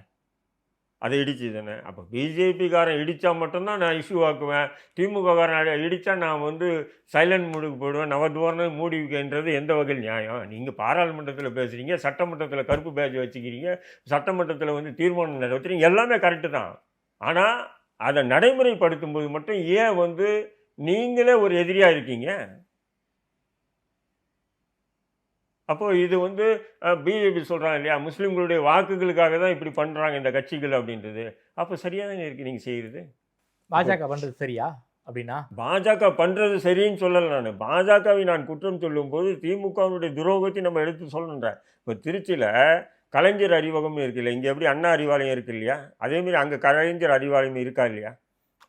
[SPEAKER 4] அதை இடிச்சு தானே. அப்போ பிஜேபிக்காரன் இடித்தா மட்டும்தான் நான் இஷ்யூ ஆக்குவேன், திமுககாரன் இடித்தா நான் வந்து சைலண்ட் மூடுக்கு போயிடுவேன், நவத்வார்னு மூடி வைக்கின்றது எந்த வகையில் நியாயம்? நீங்கள் பாராளுமன்றத்தில் பேசுகிறீங்க, சட்டமன்றத்தில் கருப்பு பேட்ச் வச்சுக்கிறீங்க, சட்டமன்றத்தில் வந்து தீர்மானம் நிறைவேற்றுறீங்க, எல்லாமே கரெக்டு தான். ஆனால் அதை நடைமுறைப்படுத்தும் போது மட்டும் ஏன் வந்து நீங்களே ஒரு எதிரியாக இருக்கீங்க? அப்போது இது வந்து பிஜேபி சொல்கிறாங்க இல்லையா, முஸ்லீம்களுடைய வாக்குகளுக்காக தான் இப்படி பண்ணுறாங்க இந்த கட்சிகள் அப்படின்றது. அப்போ சரியாக தானே இருக்குது நீங்கள் செய்கிறது.
[SPEAKER 5] பாஜக பண்ணுறது சரியா அப்படின்னா?
[SPEAKER 4] பாஜக பண்ணுறது சரின்னு சொல்லலை நான். பாஜகவை நான் குற்றம் சொல்லும்போது திமுகவுடைய துரோகத்தை நம்ம எடுத்து சொல்லணுன்றேன். இப்போ திருச்சியில் கலைஞர் அறிவகம்னு இருக்கு இல்லை, இங்கே எப்படி அண்ணா அறிவாலயம் இருக்குது இல்லையா, அதேமாரி அங்கே கலைஞர் அறிவாலயம் இருக்கா இல்லையா?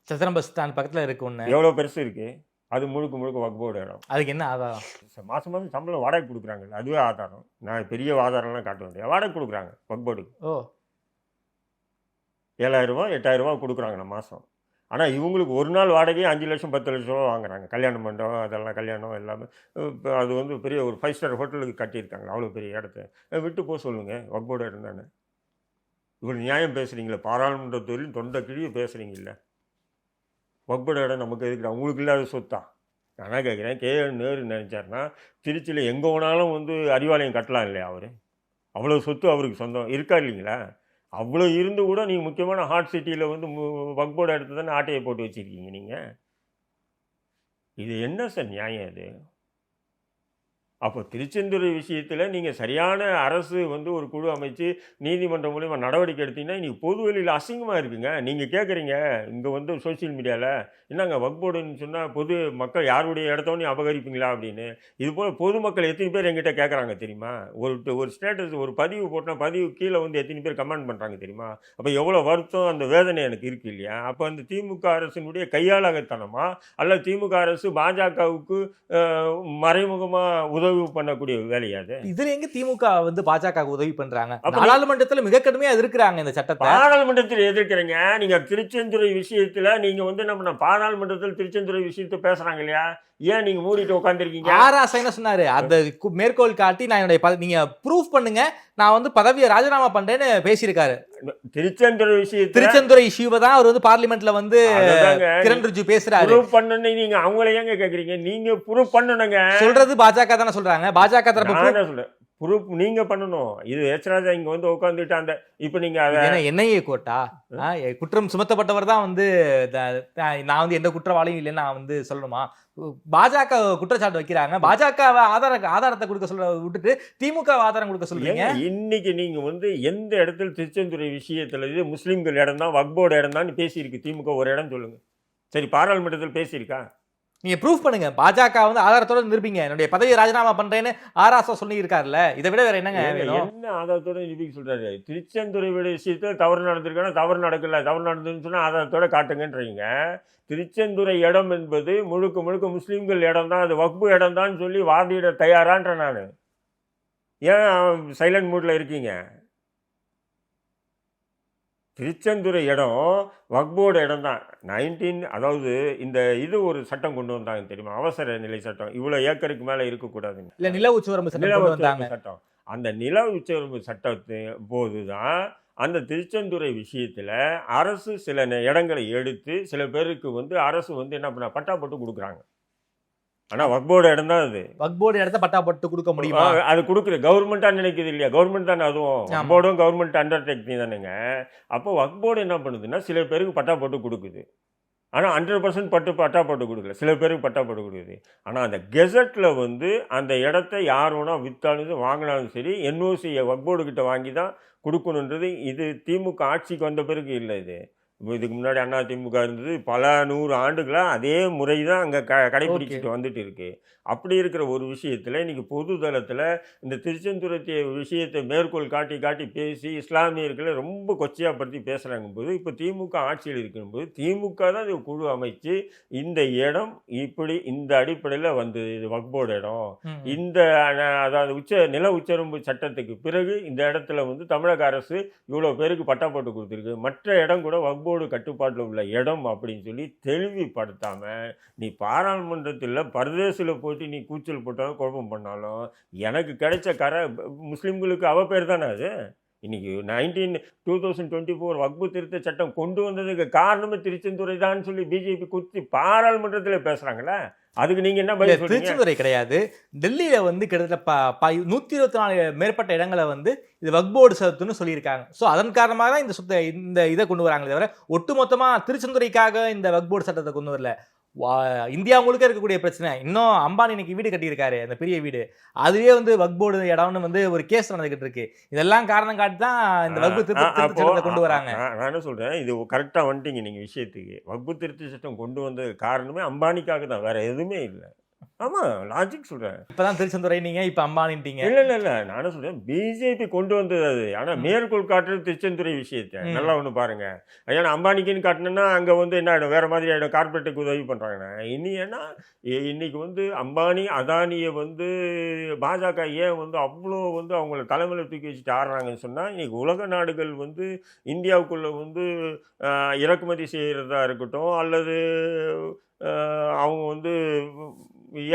[SPEAKER 5] சத்திரம் பஸ் ஸ்டாண்ட் பக்கத்தில் இருக்கு ஒன்று,
[SPEAKER 4] எவ்வளோ பெருசு இருக்குது. அது முழுக்க வக்ஃப் போர்டு இடம்.
[SPEAKER 5] அதுக்கு என்ன ஆதாரம்?
[SPEAKER 4] மாதம் சம்பளம் வாடகை கொடுக்குறாங்க, அதுவே ஆதாரம். நான் பெரிய ஆதாரம்லாம் காட்ட வேண்டிய வாடகை கொடுக்குறாங்க வக்ஃப் போர்டுக்கு. 7,000 ரூபா 8,000 ரூபா கொடுக்குறாங்க நான் மாதம். ஆனால் இவங்களுக்கு ஒரு நாள் வாடகையே 5 லட்சம் 10 லட்சம் ரூபா வாங்குறாங்க. கல்யாண மண்டபம் அதெல்லாம் கல்யாணம் எல்லாமே இப்போ அது வந்து பெரிய ஒரு 5 ஸ்டார் ஹோட்டலுக்கு கட்டியிருக்காங்க. அவ்வளோ பெரிய இடத்த விட்டு போக சொல்லுங்கள், வக்ஃப் போர்டு இருந்தானே. இவ்வளோ நியாயம் பேசுகிறீங்களே, பாராளுமன்றத்தில் தொண்டை கிழிய பேசுகிறீங்கள, வக்ஃப் போர்டு இடம் நமக்கு எதுக்குறா, உங்களுக்கு இல்லாத சொத்தா? நான் கேட்குறேன், கே நேரு நினச்சாருன்னா திருச்சியில் எங்கே வேணாலும் வந்து அறிவாலயம் கட்டலாம் இல்லையா? அவர் அவ்வளோ சொத்து அவருக்கு சொந்தம் இருக்கா இல்லைங்களா? அவ்வளோ இருந்து கூட நீங்கள் முக்கியமான ஹாட் சிட்டியில் வந்து வக்ஃப் போர்டு எடுத்து தானே ஆட்டையை போட்டு வச்சுருக்கீங்க நீங்கள். இது என்ன சார் நியாயம் அது? அப்போ திருச்செந்துறை விஷயத்தில் நீங்கள் சரியான அரசு வந்து ஒரு குழு அமைச்சு நீதிமன்றம் மூலிமா நடவடிக்கை எடுத்தீங்கன்னா இன்றைக்கி பொது வெளியில் அசிங்கமாக இருக்குங்க. நீங்கள் கேட்குறீங்க இங்கே வந்து சோசியல் மீடியாவில் என்னங்க வக்ஃப் போர்டுன்னு சொன்னால் பொது மக்கள் யாருடைய இடத்தோன்னு அபகரிப்பீங்களா அப்படின்னு. இது போல் பொதுமக்கள் எத்தனை பேர் எங்கிட்ட கேட்குறாங்க தெரியுமா? ஒரு ஸ்டேட்டஸ் ஒரு பதிவு போட்டால் பதிவு கீழே வந்து எத்தனை பேர் கமெண்ட் பண்ணுறாங்க தெரியுமா? அப்போ எவ்வளோ வருத்தம் அந்த வேதனை எனக்கு இருக்குது இல்லையா? அப்போ அந்த திமுக அரசினுடைய கையாளகத்தனமா அல்ல திமுக அரசு பாஜகவுக்கு மறைமுகமாக உதவி பண்ணக்கூடிய வேலையா அது?
[SPEAKER 5] இதுல எங்க திமுக வந்து பாஜக உதவி பண்றாங்க? நாடாளுமன்றத்துல மிக கடுமையா எதிர்க்கிறாங்க இந்த சட்டத்தை.
[SPEAKER 4] பாராளுமன்றத்தில் எதிர்க்கிறீங்க. நீங்க திருச்செந்துறை விஷயத்துல நீங்க வந்து நம்ம பாராளுமன்றத்தில் திருச்செந்துறை விஷயத்தை பேசுறாங்க இல்லையா? ஏன் நீங்க மூடிட்டு உட்காந்துருக்கீங்க?
[SPEAKER 5] ஆராசா என்ன சொன்னாரு? அந்த மேற்கோள் காட்டி நான் என்னுடைய நீங்க ப்ரூஃப் பண்ணுங்க, நான் வந்து பதவியை ராஜினாமா பண்றேன்னு பேசியிருக்காரு.
[SPEAKER 4] திருச்செந்துறை விஷயத்துல
[SPEAKER 5] திருச்செந்துறை இஷ்யூவை தான் அவர் வந்து பார்லிமெண்ட்ல வந்து கிரண் ரிஜிஜு பேசுறாரு.
[SPEAKER 4] ப்ரூஃப் பண்ணனே நீங்க அவங்கள ஏங்க கேக்குறீங்க? நீங்க ப்ரூஃப் பண்ணணுங்க.
[SPEAKER 5] சொல்றது பாஜக தானே சொல்றாங்க. பாஜக தரப்பு
[SPEAKER 4] சொல்ல ப்ரூஃப் நீங்க பண்ணணும். இது எச்ராஜா இங்க வந்து உட்காந்துட்டு அந்த இப்ப நீங்க
[SPEAKER 5] என்ஐஏ கோர்ட்டா குற்றம் சுமத்தப்பட்டவர் தான் வந்து நான் வந்து எந்த குற்றவாளியும் இல்லைன்னு நான் வந்து சொல்லணுமா? பாஜக குற்றச்சாட்டு வைக்கிறாங்க. பாஜக ஆதாரத்தை கொடுக்க சொல்ல விட்டுட்டு திமுக ஆதாரம் கொடுக்க சொல்றீங்க.
[SPEAKER 4] இன்னைக்கு நீங்க வந்து எந்த இடத்துல திருச்செந்துறை விஷயத்துல இது முஸ்லீம்கள் இடம் தான் வக்ஃப் போர்டு இடம் தான் பேசியிருக்கு திமுக? ஒரு இடம் சொல்லுங்க. சரி, பாராளுமன்றத்தில் பேசியிருக்கா?
[SPEAKER 5] நீங்க ப்ரூஃப் பண்ணுங்க. பாஜக வந்து ஆதாரத்தோட நிரூபிங்க. என்னுடைய பதவியை ராஜினாமா பண்றேன்னு ஆராசா சொல்லி இருக்காருல்ல. இதை விட வேற என்னங்க?
[SPEAKER 4] என்ன ஆதாரத்தோட நிரூபிக்க சொல்றாரு? திருச்செந்துறை விஷயத்துல தவறு நடந்திருக்கான தவறு நடக்கல, தவறு நடந்ததுன்னு சொன்னா ஆதாரத்தோட காட்டுங்கன்றீங்க. திருச்செந்துறை இடம் என்பது முழுக்க முழுக்க முஸ்லீம்கள் இடம் தான், அது வக்ஃபு இடம் தான் சொல்லி வாதிட தயாரான்ற நான். ஏன் சைலண்ட் மூட்ல இருக்கீங்க? திருச்செந்துறை இடம் வக்ஃப் போர்டு இடம் தான். அதாவது இந்த இது ஒரு சட்டம் கொண்டு வந்தாங்க தெரியுமா? அவசர நிலை சட்டம். இவ்வளோ ஏக்கருக்கு மேலே இருக்கக்கூடாதுங்க.
[SPEAKER 5] இல்லை, நில உச்சவரம்பு
[SPEAKER 4] சட்டம். அந்த நில உச்சவரம்பு சட்டத்தின் போது தான் அந்த திருச்செந்துறை விஷயத்தில் அரசு சில இடங்களை எடுத்து சில பேருக்கு வந்து அரசு வந்து என்ன பண்ண பட்டா போட்டு கொடுக்குறாங்க. ஆனால் வக்ஃப் போர்டு இடம் தான் அது.
[SPEAKER 5] வக்ஃப் போர்டு இடத்த பட்டா போட்டு கொடுக்க முடியுமா?
[SPEAKER 4] அது கொடுக்குற கவர்மெண்ட்டாக நினைக்குது இல்லையா? கவர்மெண்ட் தானே அதுவும். வக்ஃப் போர்டும் கவர்மெண்ட் அண்டர்டேக்கிங் தானேங்க. அப்போ வக்ஃப் போர்டு என்ன பண்ணுதுன்னா சில பேருக்கு பட்டா போட்டு கொடுக்குது. ஆனால் 100% பட்டா போட்டு கொடுக்கல, சில பேருக்கு பட்டா போட்டு கொடுக்குது. ஆனால் அந்த கெசட்டில் வந்து அந்த இடத்த யார் வேணால் விற்றாலும் வாங்கினாலும் சரி என்ஓசி வக்ஃப் போர்டு கிட்ட வாங்கி தான் கொடுக்கணுன்றது. இது திமுக ஆட்சிக்கு வந்த பிறகு இல்லை. இதுக்கு முன்னாடி அண்ணா திமுக இருந்தது. பல 100 ஆண்டுகளாக அதே முறை தான் அங்கே கடைபிடிச்சிட்டு வந்துட்டு இருக்கு. அப்படி இருக்கிற ஒரு விஷயத்தில் இன்றைக்கி பொது தளத்தில் இந்த திருச்செந்துறை விஷயத்தை மேற்கோள் காட்டி பேசி இஸ்லாமியர்களை ரொம்ப கொச்சையாப்படுத்தி பேசுகிறாங்க போது இப்போ திமுக ஆட்சியில் இருக்கும்போது திமுக தான் இது குழு அமைச்சு இந்த இடம் இப்படி இந்த அடிப்படையில் வந்து இது வக்ஃப் போர்டு இடம், இந்த அதாவது நில உச்சவரம்பு சட்டத்துக்கு பிறகு இந்த இடத்துல வந்து தமிழக அரசு இவ்வளோ பேருக்கு பட்டா போட்டு கொடுத்துருக்கு, மற்ற இடம் கூட வக்ஃப் போர்டு கட்டுப்பாட்டில் உள்ள இடம் அப்படின்னு சொல்லி தெளிவுபடுத்தாமல் நீ பாராளுமன்றத்தில் பரதேசில் போயிட்டு நீ கூச்சல் போட்டாலும் குழப்பம் பண்ணாலும் எனக்கு கிடைச்ச முஸ்லீம்களுக்கு அவ பேர் தானே அது. இன்னைக்கு 2024 வக்ஃபு திருத்த சட்டம் கொண்டு வந்ததுக்கு காரணமே திருச்செந்துறை தான் சொல்லி பிஜேபி குத்தி பாராளுமன்றத்தில் பேசுறாங்களே. அதுக்கு நீங்க என்ன பதில் சொல்றீங்க?
[SPEAKER 5] திருச்செந்துறை கிடையாது, டெல்லியில வந்து கிட்டத்தட்ட 124 மேற்பட்ட இடங்களை வந்து இது வக்ஃப் போர்டு சத்துன்னு சொல்லியிருக்காங்க. ஸோ அதன் காரணமாக தான் இந்த இதை கொண்டு வராங்களே தவிர ஒட்டுமொத்தமா திருச்செந்துறைக்காக இந்த வக்ஃப் போர்டு சட்டத்தை கொண்டு வரல. இந்தியா முழுக்க இருக்கக்கூடிய பிரச்சனை. இன்னும் அம்பானி இன்னைக்கு வீடு கட்டியிருக்காரு, அந்த பெரிய வீடு, அதுவே வந்து வக்ஃப் போர்டு இடம்னு வந்து ஒரு கேஸ் நடந்துகிட்டு இருக்கு. இதெல்லாம் காரணம் காட்டி தான் இந்த வக்ஃபு திருத்த சட்டத்தை கொண்டு வராங்க.
[SPEAKER 4] நான் என்ன சொல்றேன், இது கரெக்டா வந்துட்டீங்க நீங்க விஷயத்துக்கு. வக்ஃபு திருத்த சட்டம் கொண்டு வந்த காரணமே அம்பானிக்காக தான், வேற எதுவுமே இல்லை. ஆமா, லாஜிக் சொல்றேன்.
[SPEAKER 5] இப்பதான் திருச்செந்துறை நீங்க இப்ப அம்பானிட்டீங்க.
[SPEAKER 4] இல்ல நானும் சொல்றேன் பிஜேபி கொண்டு வந்தது அது. ஆனா மேற்கோள் காட்டுறது திருச்செந்துறை விஷயத்தை நல்லா ஒண்ணு பாருங்க. ஏன்னா அம்பானிக்குன்னு காட்டினா அங்க வந்து என்ன ஆயிடும், வேற மாதிரி ஆயிடும், கார்பரேட்டுக்கு உதவி பண்றாங்கன்னா. ஏன்னா இன்னைக்கு வந்து அம்பானி அதானியை வந்து பாஜக ஏன் வந்து அவ்வளோ வந்து அவங்கள தலைமையில தூக்கி வச்சுட்டு ஆடுறாங்கன்னு சொன்னா, இன்னைக்கு உலக நாடுகள் வந்து இந்தியாவுக்குள்ள வந்து இறக்குமதி செய்யறதா இருக்கட்டும் அல்லது அவங்க வந்து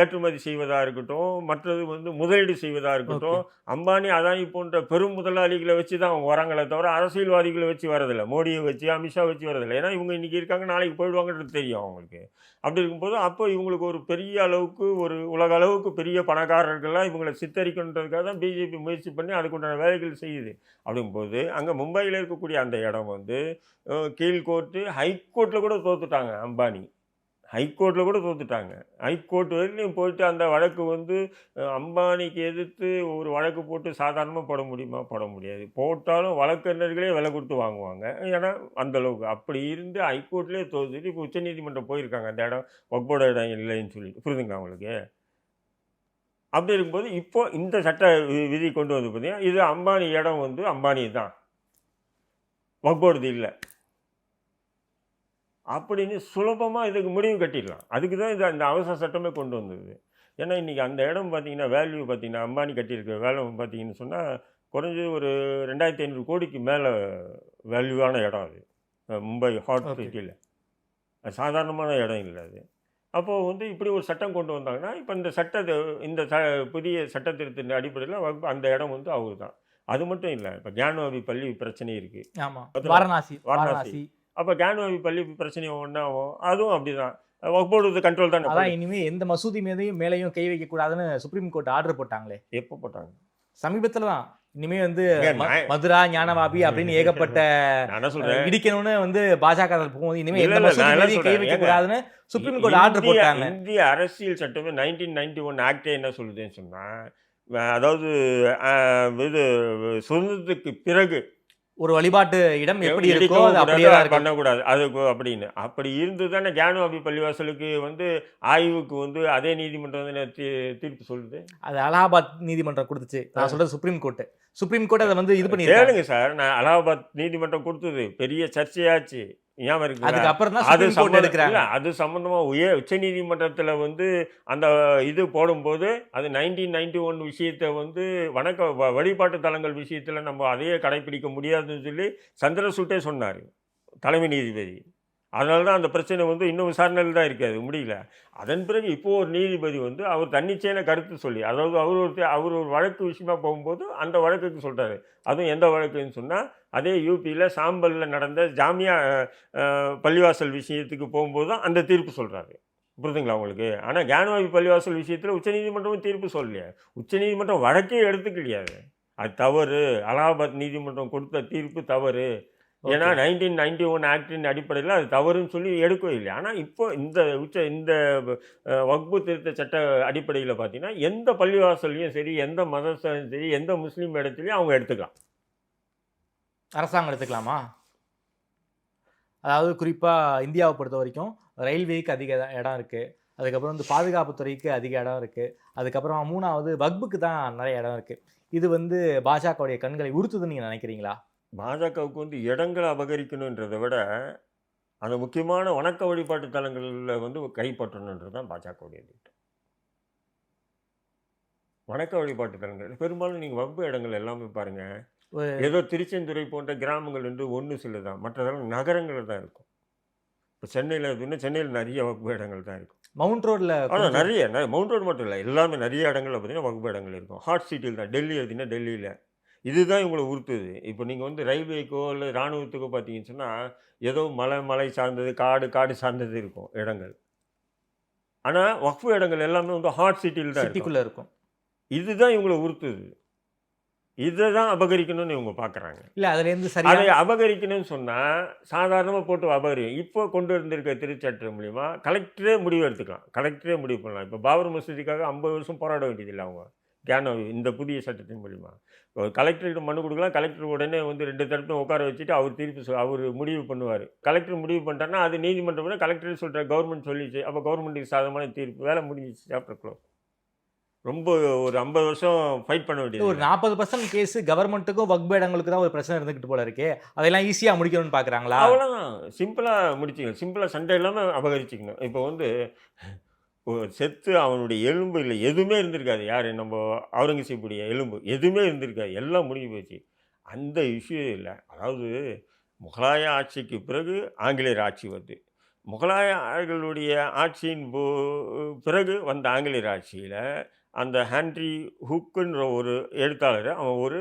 [SPEAKER 4] ஏற்றுமதி செய்வதாக இருக்கட்டும், மற்றது வந்து முதலீடு செய்வதாக இருக்கட்டும், அம்பானி அதானி போன்ற பெரும் முதலாளிகளை வச்சு தான் அவங்க வராங்களே தவிர அரசியல்வாதிகளை வச்சு வரதில்லை, மோடியை வச்சு அமித்ஷா வச்சு வரதில்லை. ஏன்னா இவங்க இன்றைக்கி இருக்காங்க, நாளைக்கு போயிடுவாங்கன்றது தெரியும் அவங்களுக்கு. அப்படி இருக்கும்போது அப்போ இவங்களுக்கு ஒரு பெரிய அளவுக்கு ஒரு உலக அளவுக்கு பெரிய பணக்காரர்கள்லாம் இவங்களை சித்தரிக்கணுன்றதுக்காக தான் பிஜேபி முயற்சி பண்ணி அதுக்குண்டான வேலைகள் செய்யுது. அப்படிங்கும்போது அங்கே மும்பையில் இருக்கக்கூடிய அந்த இடம் வந்து கீழ்கோர்ட்டு ஹைகோர்ட்டில் கூட தோத்துட்டாங்க. அம்பானி ஹைகோர்ட்டில் கூட தோத்துட்டாங்க. ஹைகோர்ட் வரைக்கும் போயிட்டு அந்த வழக்கு வந்து அம்பானிக்கு எதிர்த்து ஒரு வழக்கு போட்டு சாதாரணமாக போட முடியுமா? போட முடியாது. போட்டாலும் வழக்கறிஞர்களே விலை கொடுத்து வாங்குவாங்க. ஏன்னா அந்தளவுக்கு அப்படி இருந்து ஹைகோர்ட்லேயே தோத்துட்டு இப்போ உச்சநீதிமன்றம் போயிருக்காங்க அந்த இடம் வக்போட இடம் இல்லைன்னு சொல்லிட்டு. புரிதுங்களா உங்களுக்கு? அப்படி இருக்கும்போது இப்போ இந்த சட்ட விதி கொண்டு வந்து பார்த்தீங்கன்னா இது அம்பானி இடம் வந்து அம்பானி தான், வக்போடுது இல்லை அப்படின்னு சுலபமாக இதுக்கு முடிவு கட்டிடலாம். அதுக்கு தான் இந்த அவசர சட்டமே கொண்டு வந்தது. ஏன்னா இன்றைக்கி அந்த இடம் பார்த்திங்கன்னா வேல்யூ பார்த்திங்கன்னா அம்பானி கட்டியிருக்க வேலை பார்த்திங்கன்னு சொன்னால் குறைஞ்சது ஒரு 2500 கோடிக்கு மேலே வேல்யூவான இடம் அது. மும்பை ஹாட் சிட்டியில் அது சாதாரணமான இடம் இல்லை அது. அப்போது வந்து இப்படி ஒரு சட்டம் கொண்டு வந்தாங்கன்னா இப்போ இந்த புதிய சட்ட திருத்தின் அடிப்படையில் அந்த இடம் வந்து அவரு தான். அது மட்டும் இல்லை, இப்போ ஜான்வாபி பள்ளி பிரச்சனை இருக்குது.
[SPEAKER 5] ஆமாம், வாரணாசி.
[SPEAKER 4] அப்போ ஜான்வாபி பள்ளி பிரச்சனை ஒன்றாகும், அதுவும் அப்படி தான் வக்போர்டு கண்ட்ரோல் தான்.
[SPEAKER 5] அதான் இனிமேல் எந்த மசூதி மீதையும் மேலேயும் கை வைக்கக்கூடாதுன்னு சுப்ரீம் கோர்ட் ஆர்டர் போட்டாங்களே.
[SPEAKER 4] எப்போ போட்டாங்க?
[SPEAKER 5] சமீபத்தில் தான். இனிமேல் வந்து மதுரா ஞானவாபி அப்படின்னு ஏகப்பட்ட இடிக்கணும்னு வந்து பாஜக போகும்போது இனிமேல் எந்த மசூதி மீதையும் கை வைக்கக்கூடாதுன்னு சுப்ரீம் கோர்ட் ஆர்டர் போட்டாங்க.
[SPEAKER 4] இந்திய அரசியல் சட்டமே 1991 ஆக்டே என்ன சொல்லுதுன்னு சொன்னால், அதாவது இது சுதந்திரத்துக்கு பிறகு
[SPEAKER 5] ஒரு வழிபாட்டு இடம் எப்படி இருக்கோ அது அப்படியே
[SPEAKER 4] பண்ணக்கூடாது அது அப்படின்னு. அப்படி இருந்து தானே ஜான்வாபி பள்ளிவாசலுக்கு வந்து ஆய்வுக்கு வந்து அதே நீதிமன்றம் வந்து தீர்ப்பு சொல்லுது. அது
[SPEAKER 5] அலகாபாத் நீதிமன்றம் கொடுத்துச்சு. நான் சொல்றது சுப்ரீம் கோர்ட் அதை வந்து இது பண்ணி
[SPEAKER 4] கேளுங்க சார். நான் அலகாபாத் நீதிமன்றம் கொடுத்தது பெரிய சர்ச்சையாச்சு. அது சம்பந்தமா உச்ச நீதிமன்றத்தில் வந்து அந்த இது போடும்போது அது 1991 விஷயத்தை வந்து வழிபாட்டு தலங்கள் விஷயத்தில் நம்ம அதையே கடைபிடிக்க முடியாதுன்னு சொல்லி சந்திரசூட்டே சொன்னார் தலைமை நீதிபதி. அதனால தான் அந்த பிரச்சனை வந்து இன்னும் விசாரணையில் தான் இருக்காது, முடியல. அதன் பிறகு இப்போது ஒரு நீதிபதி வந்து அவர் தன்னிச்சையான கருத்து சொல்லி, அதாவது அவர் ஒரு வழக்கு விஷயமா போகும்போது அந்த வழக்குக்கு சொல்கிறாரு. அதுவும் எந்த வழக்குன்னு சொன்னால் அதே யூபியில் சாம்பலில் நடந்த ஜாமியா பள்ளிவாசல் விஷயத்துக்கு போகும்போது தான் அந்த தீர்ப்பு சொல்கிறாரு. புரிதுங்களா உங்களுக்கு? ஆனால் ஜான்வாபி பள்ளிவாசல் விஷயத்தில் உச்சநீதிமன்றமும் தீர்ப்பு சொல்லலையே. உச்சநீதிமன்றம் வழக்கே எடுத்துக்கலையாது. அது தவறு, அலகாபாத் நீதிமன்றம் கொடுத்த தீர்ப்பு தவறு. ஏன்னா 1991 ஆக்டின் அடிப்படையில் அது தவறுன்னு சொல்லி எடுக்கவே இல்லை. ஆனால் இப்போ இந்த வக்பு திருத்த சட்ட அடிப்படையில் பார்த்தீங்கன்னா எந்த பள்ளிவாசல்லையும் சரி, எந்த மதத்தையும் சரி, எந்த முஸ்லீம் இடத்துலையும் அவங்க எடுத்துக்கலாம்.
[SPEAKER 5] அரசாங்கம் எடுத்துக்கலாமா? அதாவது குறிப்பாக இந்தியாவை பொறுத்த வரைக்கும் ரயில்வேக்கு அதிக இடம் இருக்குது, அதுக்கப்புறம் வந்து பாதுகாப்புத்துறைக்கு அதிக இடம் இருக்குது, அதுக்கப்புறம் 3வது வக்புக்கு தான் நிறைய இடம் இருக்குது. இது வந்து பாஜகவுடைய கண்களை உறுத்துதுன்னு நீங்கள் நினைக்கிறீங்களா?
[SPEAKER 4] பாஜகவுக்கு வந்து இடங்களை அபகரிக்கணுன்றதை விட அந்த முக்கியமான வணக்க வழிபாட்டு தலங்களில் வந்து கைப்பற்றணுன்றது தான் பாஜகவுடைய திட்டம். வணக்க வழிபாட்டு தலங்கள் பெரும்பாலும் நீங்கள் வக்பு இடங்கள் எல்லாமே பாருங்கள், ஏதோ திருச்செந்துறை போன்ற கிராமங்கள் வந்து ஒன்று சில தான், மற்றதெல்லாம் நகரங்களில் தான் இருக்கும். இப்போ சென்னையில் நிறைய வக்பு இடங்கள் தான் இருக்கும்.
[SPEAKER 5] மவுண்ட் ரோடில்
[SPEAKER 4] ஆனால் நிறைய மவுண்ட் ரோடு மட்டும் இல்லை, எல்லாமே நிறைய இடங்களில் பார்த்தீங்கன்னா வக்பு இடங்கள் இருக்கும். ஹாட் சிட்டியில் தான், டெல்லி எடுத்திங்கன்னா டெல்லியில் இதுதான் இவங்களை உறுத்துது. இப்போ நீங்கள் வந்து ரயில்வேக்கோ இல்லை இராணுவத்துக்கோ பார்த்தீங்கன்னு சொன்னால் ஏதோ மலை சார்ந்தது, காடு சார்ந்தது இருக்கும் இடங்கள். ஆனால் வக்ஃபு இடங்கள் எல்லாமே வந்து ஹாட் சிட்டியில் தான்
[SPEAKER 5] சிட்டிக்குள்ளே இருக்கும்.
[SPEAKER 4] இதுதான் இவங்களை உறுத்துது. இதை தான் அபகரிக்கணும்னு இவங்க பார்க்குறாங்க.
[SPEAKER 5] இல்லை அதுலேருந்து சரி
[SPEAKER 4] அதை அபகரிக்கணும்னு சொன்னால் சாதாரணமாக போட்டு அபகரிக்கும். இப்போ கொண்டு வந்திருக்க திருச்சட்டம் மூலிமா கலெக்டரே முடிவு எடுத்துக்கலாம், கலெக்டரே முடிவு பண்ணலாம். இப்போ பாபர் மசூதிக்காக 50 வருஷம் போராட வேண்டியதில்லை அவங்க ஜான்வாபி இந்த புதிய சட்டத்தின் மூலிமா. கலெக்டர்கிட்ட மனு கொடுக்கலாம், கலெக்டர் உடனே வந்து 2 தரப்பும் உட்கார வச்சுட்டு அவர் தீர்ப்பு அவர் முடிவு பண்ணுவார். கலெக்டர் முடிவு பண்ணிட்டாருன்னா அது நீதிமன்றம் கலெக்டர் சொல்கிற கவர்மெண்ட் சொல்லிச்சு, அப்போ கவர்மெண்ட்டுக்கு சாதகமான தீர்ப்பு, வேலை முடிஞ்சிச்சு, சாப்டர் க்ளோஸ். ரொம்ப ஒரு 50 வருஷம் ஃபைட் பண்ண வேண்டியது.
[SPEAKER 5] ஒரு 40% கேஸ் கவர்மெண்ட்டுக்கும் வக்பு இடங்களுக்கு தான் ஒரு பிரச்சனை இருந்துக்கிட்டு போல இருக்கே, அதெல்லாம் ஈஸியாக முடிக்கணும்னு பார்க்குறாங்களா?
[SPEAKER 4] அவ்வளோதான், சிம்பிளாக முடிச்சிக்கணும், சிம்பிளாக சண்டை இல்லாமல் அபகரிச்சிக்கணும். இப்போ வந்து செத்து அவனுடைய எலும்பு இல்லை எதுவுமே இருந்திருக்காது, யார் நம்ம அவுரங்கசீப்புடைய எலும்பு எதுவுமே இருந்திருக்காது, எல்லாம் முடிஞ்சு போச்சு. அந்த இஷ்யூ இல்லை. அதாவது முகலாய ஆட்சிக்கு பிறகு ஆங்கிலேயர் ஆட்சி வருது. முகலாயர்களுடைய ஆட்சியின் பிறகு வந்த ஆங்கிலேயர் ஆட்சியில் அந்த ஹென்றி ஹுக்குன்ற ஒரு எழுத்தாளர் அவன் ஒரு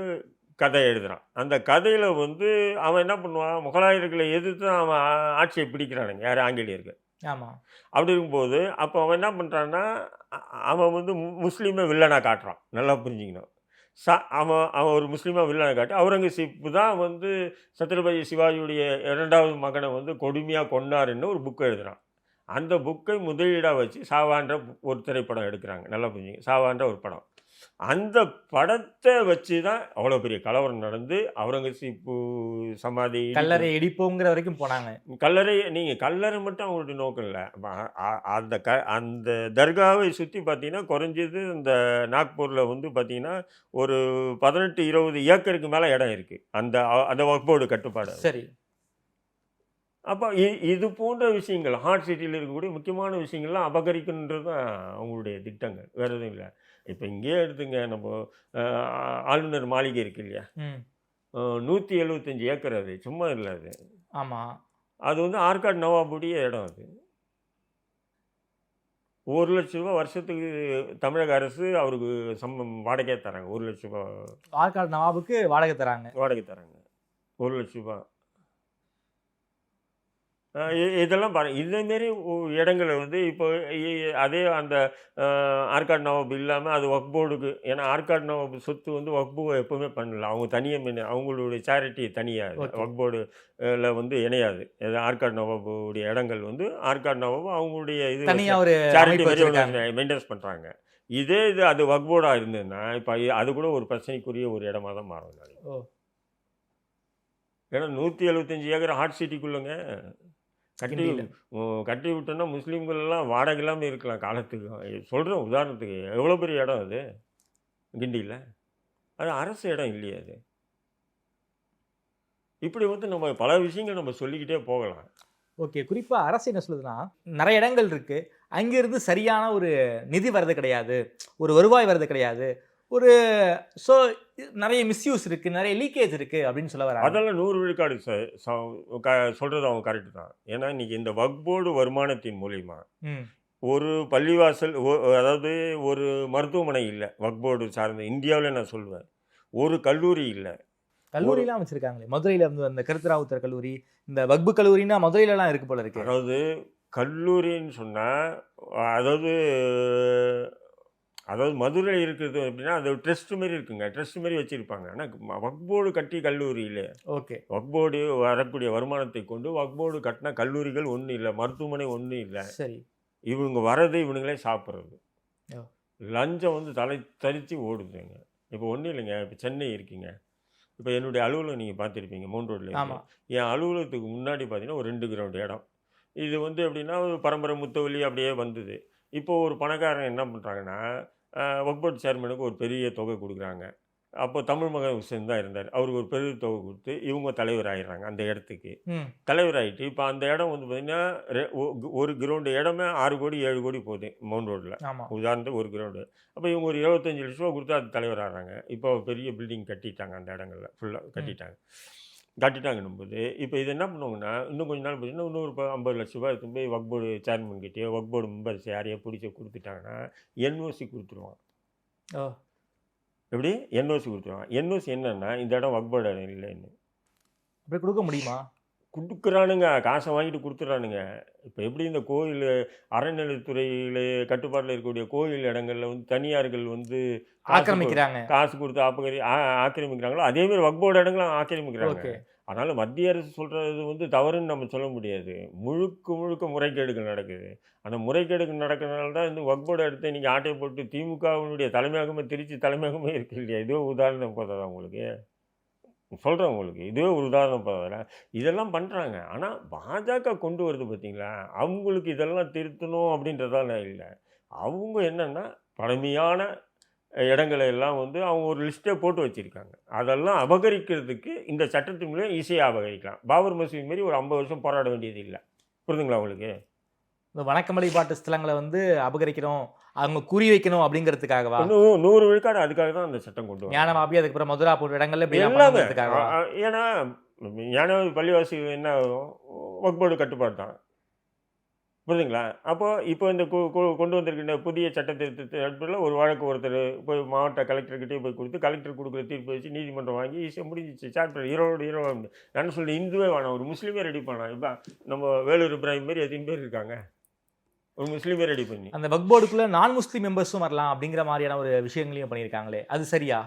[SPEAKER 4] கதை எழுதுகிறான். அந்த கதையில் வந்து அவன் என்ன பண்ணுவான், முகலாயர்களை எதிர்த்து அவன் ஆட்சியை பிடிக்கிறானுங்க, யார் ஆங்கிலேயர்கள்.
[SPEAKER 5] ஆமாம்.
[SPEAKER 4] அப்படி இருக்கும்போது அப்போ அவன் என்ன பண்ணுறான்னா, அவன் வந்து முஸ்லீமை வில்லனாக காட்டுறான். நல்லா புரிஞ்சுக்கணும். அவன் அவன் ஒரு முஸ்லீமாக வில்லனை காட்டி அவுரங்கசீப் தான் வந்து சத்ரபதி சிவாஜியுடைய 2வது மகனை வந்து கொடுமையாக கொண்டாருன்னு ஒரு புக்கு எழுதுகிறான். அந்த புக்கை முதலீடாக வச்சு சாவான்ற ஒரு திரைப்படம் எடுக்கிறாங்க. நல்லா புரிஞ்சுங்க, சாவான்ற ஒரு படம். அந்த படத்தை வச்சு தான் அவ்வளோ பெரிய கலவரம் நடந்து அவுரங்கசீப்பு சமாதி
[SPEAKER 5] கல்லறை இடிப்போங்கிற வரைக்கும் போனாங்க.
[SPEAKER 4] கல்லறை நீங்கள் கல்லறை மட்டும் அவங்களுடைய நோக்கம் இல்லை. அந்த அந்த தர்காவை சுற்றி பார்த்தீங்கன்னா குறைஞ்சது இந்த நாக்பூரில் வந்து பார்த்தீங்கன்னா ஒரு 18-20 ஏக்கருக்கு மேலே இடம் இருக்குது அந்த அந்த வக்ஃபோர்டு கட்டுப்பாடு.
[SPEAKER 5] சரி.
[SPEAKER 4] அப்போ இது போன்ற விஷயங்கள் ஹார்ட் சிட்டியில் இருக்கக்கூடிய முக்கியமான விஷயங்கள்லாம் அபகரிக்கணுன்றது தான் அவங்களுடைய திட்டங்கள், வேறு எதுவும் இல்லை. இப்போ இங்கேயே எடுத்துங்க, நம்ம ஆளுநர் மாளிகை இருக்கு இல்லையா, 175 ஏக்கர், அது சும்மா இல்லை அது.
[SPEAKER 5] ஆமாம்.
[SPEAKER 4] அது வந்து ஆற்காடு நவாபுடைய இடம். அது 1 லட்ச ரூபா வருஷத்துக்கு தமிழக அரசு அவருக்கு வாடகையாக தராங்க. 1 லட்ச ரூபா
[SPEAKER 5] ஆற்காடு நவாபுக்கு வாடகை தராங்க.
[SPEAKER 4] 1 லட்ச ரூபா. இதெல்லாம் பாருங்கள். இதேமாரி இடங்களை வந்து இப்போ அதே அந்த ஆற்காடு நவாபு இல்லாமல் அது வக்ஃப் போர்டுக்கு, ஏன்னா ஆற்காடு நவாபு சொத்து வந்து வக்ஃப் போர்டு எப்போவுமே பண்ணல. அவங்க தனியாக அவங்களுடைய சேரிட்டி தனியாக வக்ஃப் போர்டில் வந்து இணையாது. ஆற்காடு நவாபுடைய இடங்கள் வந்து ஆற்காடு நவாபு அவங்களுடைய இது சேரிட்டி மெயின்டைன்ஸ் பண்ணுறாங்க. இது அது வக்ஃப் போர்டாக இருந்ததுன்னா இப்போ அது கூட ஒரு பிரச்சனைக்குரிய ஒரு இடமா தான் மாறும். ஏன்னா 175 ஏக்கர் ஹார்ட் சிட்டிக்குள்ளங்க கட்டி விட்டோன்னா முஸ்லீம்கள் எல்லாம் வாடகை இல்லாமல் இருக்கலாம் காலத்துக்கு. சொல்கிறேன் உதாரணத்துக்கு, எவ்வளோ பெரிய இடம் அது கிண்டியில். அது அரசு இடம் இல்லையா அது. இப்படி வந்து நம்ம பல விஷயங்கள் நம்ம சொல்லிக்கிட்டே போகலாம்.
[SPEAKER 5] ஓகே. குறிப்பாக அரசு என்ன சொல்லுதுன்னா, நிறைய இடங்கள் இருக்குது, அங்கேருந்து சரியான ஒரு நிதி வர்றது கிடையாது, ஒரு வருவாய் வர்றது கிடையாது, ஒரு ஸோ நிறைய மிஸ்யூஸ் இருக்குது, நிறைய லீக்கேஜ் இருக்குது அப்படின்னு சொல்ல வராங்க.
[SPEAKER 4] அதெல்லாம் 100 விழுக்காடு சொல்கிறது அவங்க கரெக்டு தான். ஏன்னா இன்றைக்கி இந்த வக்ஃப் போர்டு வருமானத்தின் மூலிமா ஒரு பள்ளிவாசல், அதாவது ஒரு மருத்துவமனை இல்லை வக்ஃப் போர்டு சார்ந்த இந்தியாவில் நான் சொல்லுவேன், ஒரு கல்லூரி இல்லை.
[SPEAKER 5] கல்லூரிலாம் வச்சுருக்காங்களே, மதுரையில் வந்து அந்த கருத்தராவுத்தர் கல்லூரி, இந்த வக்ஃபு கல்லூரின்னா மதுரையிலலாம் இருக்குது போல இருக்குது.
[SPEAKER 4] அதாவது கல்லூரின்னு சொன்னால் அதாவது மதுரையில் இருக்கிறது அப்படின்னா அது ட்ரஸ்ட் மாரி இருக்குங்க, ட்ரஸ்ட் மாரி வச்சுருப்பாங்க. ஆனால் வக்ஃப் போர்டு கட்டி கல்லூரி இல்லை.
[SPEAKER 5] ஓகே.
[SPEAKER 4] வக்ஃப் போர்டு வரக்கூடிய வருமானத்தை கொண்டு வக்ஃப் போர்டு கட்டின கல்லூரிகள் ஒன்றும் இல்லை, மருத்துவமனை ஒன்றும் இல்லை.
[SPEAKER 5] சரி.
[SPEAKER 4] இவங்க வர்றது இவனுங்களே சாப்பிட்றது, லஞ்சம் வந்து தரித்து ஓடுதுங்க. இப்போ ஒன்றும் இல்லைங்க, இப்போ சென்னை இருக்குங்க, இப்போ என்னுடைய அலுவலகம் நீங்கள் பார்த்துருப்பீங்க மவுண்ட் ரோட்டில். என் அலுவலகத்துக்கு முன்னாடி பார்த்தீங்கன்னா ஒரு 2 கிரவுண்ட் இடம். இது வந்து எப்படின்னா ஒரு பரம்பரை முத்தவழி அப்படியே வந்தது. இப்போ ஒரு பணக்காரன் என்ன பண்ணுறாங்கன்னா, வக்ஃப் போர்டு சேர்மனுக்கு ஒரு பெரிய தொகை கொடுக்குறாங்க. அப்போ தமிழ் மகன் ஹுசேன் தான் இருந்தார், அவருக்கு ஒரு பெரிய தொகை கொடுத்து இவங்க தலைவர் ஆகிடுறாங்க. அந்த இடத்துக்கு தலைவர் ஆகிட்டு இப்போ அந்த இடம் வந்து பார்த்திங்கன்னா ஒரு கிரவுண்டு இடமே 6 கோடி 7 கோடி போகுது மவுண்ட் ரோட்டில். உதாரணத்துக்கு ஒரு கிரவுண்டு. அப்போ இவங்க ஒரு 75 லட்ச ரூபா கொடுத்து அது தலைவர் ஆகிறாங்க. இப்போ பெரிய பில்டிங் கட்டிட்டாங்க, அந்த இடங்களில் ஃபுல்லாக கட்டிட்டாங்கன்னும் போது இப்போ இது என்ன பண்ணுவாங்கன்னா, இன்னும் கொஞ்ச நாள் பார்த்தீங்கன்னா இன்னொரு 50 லட்ச ரூபாய் எடுத்து போய் வக்ஃப் போர்டு சேர்மன் கிட்டேயோ வக்ஃப் போர்டு மெம்பர்ஸ் யாரையோ பிடிச்சி கொடுத்துட்டாங்கன்னா என்ஓசி கொடுத்துருவான். எப்படி என்ஓசி கொடுத்துருவான். என்ஓசி என்னன்னா, இந்த இடம் வக்ஃப் போர்டு இடம் இல்லைன்னு.
[SPEAKER 5] அப்படி கொடுக்க முடியுமா?
[SPEAKER 4] கொடுக்குறானுங்க, காசை வாங்கிட்டு கொடுத்துட்றானுங்க. இப்போ எப்படி இந்த கோயில் அறநிலைத்துறையில் கட்டுப்பாட்டில் இருக்கக்கூடிய கோயில் இடங்களில் வந்து தனியார்கள் வந்து
[SPEAKER 5] ஆக்கிரமிக்கிறாங்க,
[SPEAKER 4] காசு கொடுத்து ஆக்கிரமிக்கிறாங்களோ அதேமாதிரி வக்ஃப் போர்டு இடங்களும் ஆக்கிரமிக்கிறாங்க. அதனால் மத்திய அரசு சொல்கிறது வந்து தவறுன்னு நம்ம சொல்ல முடியாது. முழுக்க முறைகேடுகள் நடக்குது. அந்த முறைகேடுகள் நடக்கிறதுனால தான் இந்த வக்ஃப் போர்டு எடுத்து நீங்கள் ஆட்டை போட்டு திமுகவினுடைய தலைமையகமே திருச்சி தலைமையகமே இருக்கு இல்லையா. இதுவே உதாரணம் போதாதா உங்களுக்கு? சொல்கிறேன் உங்களுக்கு, இதுவே ஒரு உதாரணம் போதாதா? இதெல்லாம் பண்ணுறாங்க. ஆனால் பாஜக கொண்டு வருது பார்த்தீங்களா, அவங்களுக்கு இதெல்லாம் திருத்தணும் அப்படின்றதால இல்லை. அவங்க என்னென்னா பழமையான இடங்களை எல்லாம் வந்து அவங்க ஒரு லிஸ்ட்டே போட்டு வச்சுருக்காங்க. அதெல்லாம் அபகரிக்கிறதுக்கு இந்த சட்டத்தின் மூலம் ஈஸியாக அபகரிக்கலாம். பாபர் மசூதி மாரி ஒரு 50 வருஷம் போராட வேண்டியது இல்லை. புரிதுங்களா உங்களுக்கு?
[SPEAKER 5] இந்த வணக்க வழிபாட்டு ஸ்தலங்களை வந்து அபகரிக்கிறோம், அவங்க குறி வைக்கணும் அப்படிங்கிறதுக்காகவா?
[SPEAKER 4] 100 விழுக்காடு அதுக்காக தான் அந்த சட்டம் கொண்டு வரும்.
[SPEAKER 5] ஞானவாபி, அதுக்கப்புறம் மதுரா போன்ற இடங்கள்ல
[SPEAKER 4] எல்லாமே. ஏன்னா ஞானவாபி பள்ளிவாசி என்ன வக்ஃப் போர்டு கட்டுப்பாடு தான். புரியுதுங்களா? அப்போ இப்போ இந்த கொண்டு வந்திருக்கின்ற புதிய சட்டத்திருத்தத்தை அடிப்படையில் ஒரு வழக்கு ஒருத்தர் போய் மாவட்ட கலெக்டர்கிட்டயே போய் கொடுத்து, கலெக்டர் கொடுக்குற தீர்ப்பை வச்சு நீதிமன்றம் வாங்கி ஈஸியாக முடிஞ்சிச்சு. சாப்டர் இரவோடு இரவா. நான் சொல்கிறேன், இந்துவே வேணாம், ஒரு முஸ்லீமே ரெடி பண்ணலாம். இப்போ நம்ம வேலூர் இப்ராஹிம் மாரி எத்தனை பேர் இருக்காங்க, ஒரு முஸ்லீமே ரெடி பண்ணி.
[SPEAKER 5] அந்த வக்ஃப் போர்டுக்குள்ள நான் முஸ்லீம் மெம்பர்ஸும் வரலாம் அப்படிங்கிற மாதிரியான ஒரு விஷயங்களையும் பண்ணியிருக்காங்களே, அது சரியா?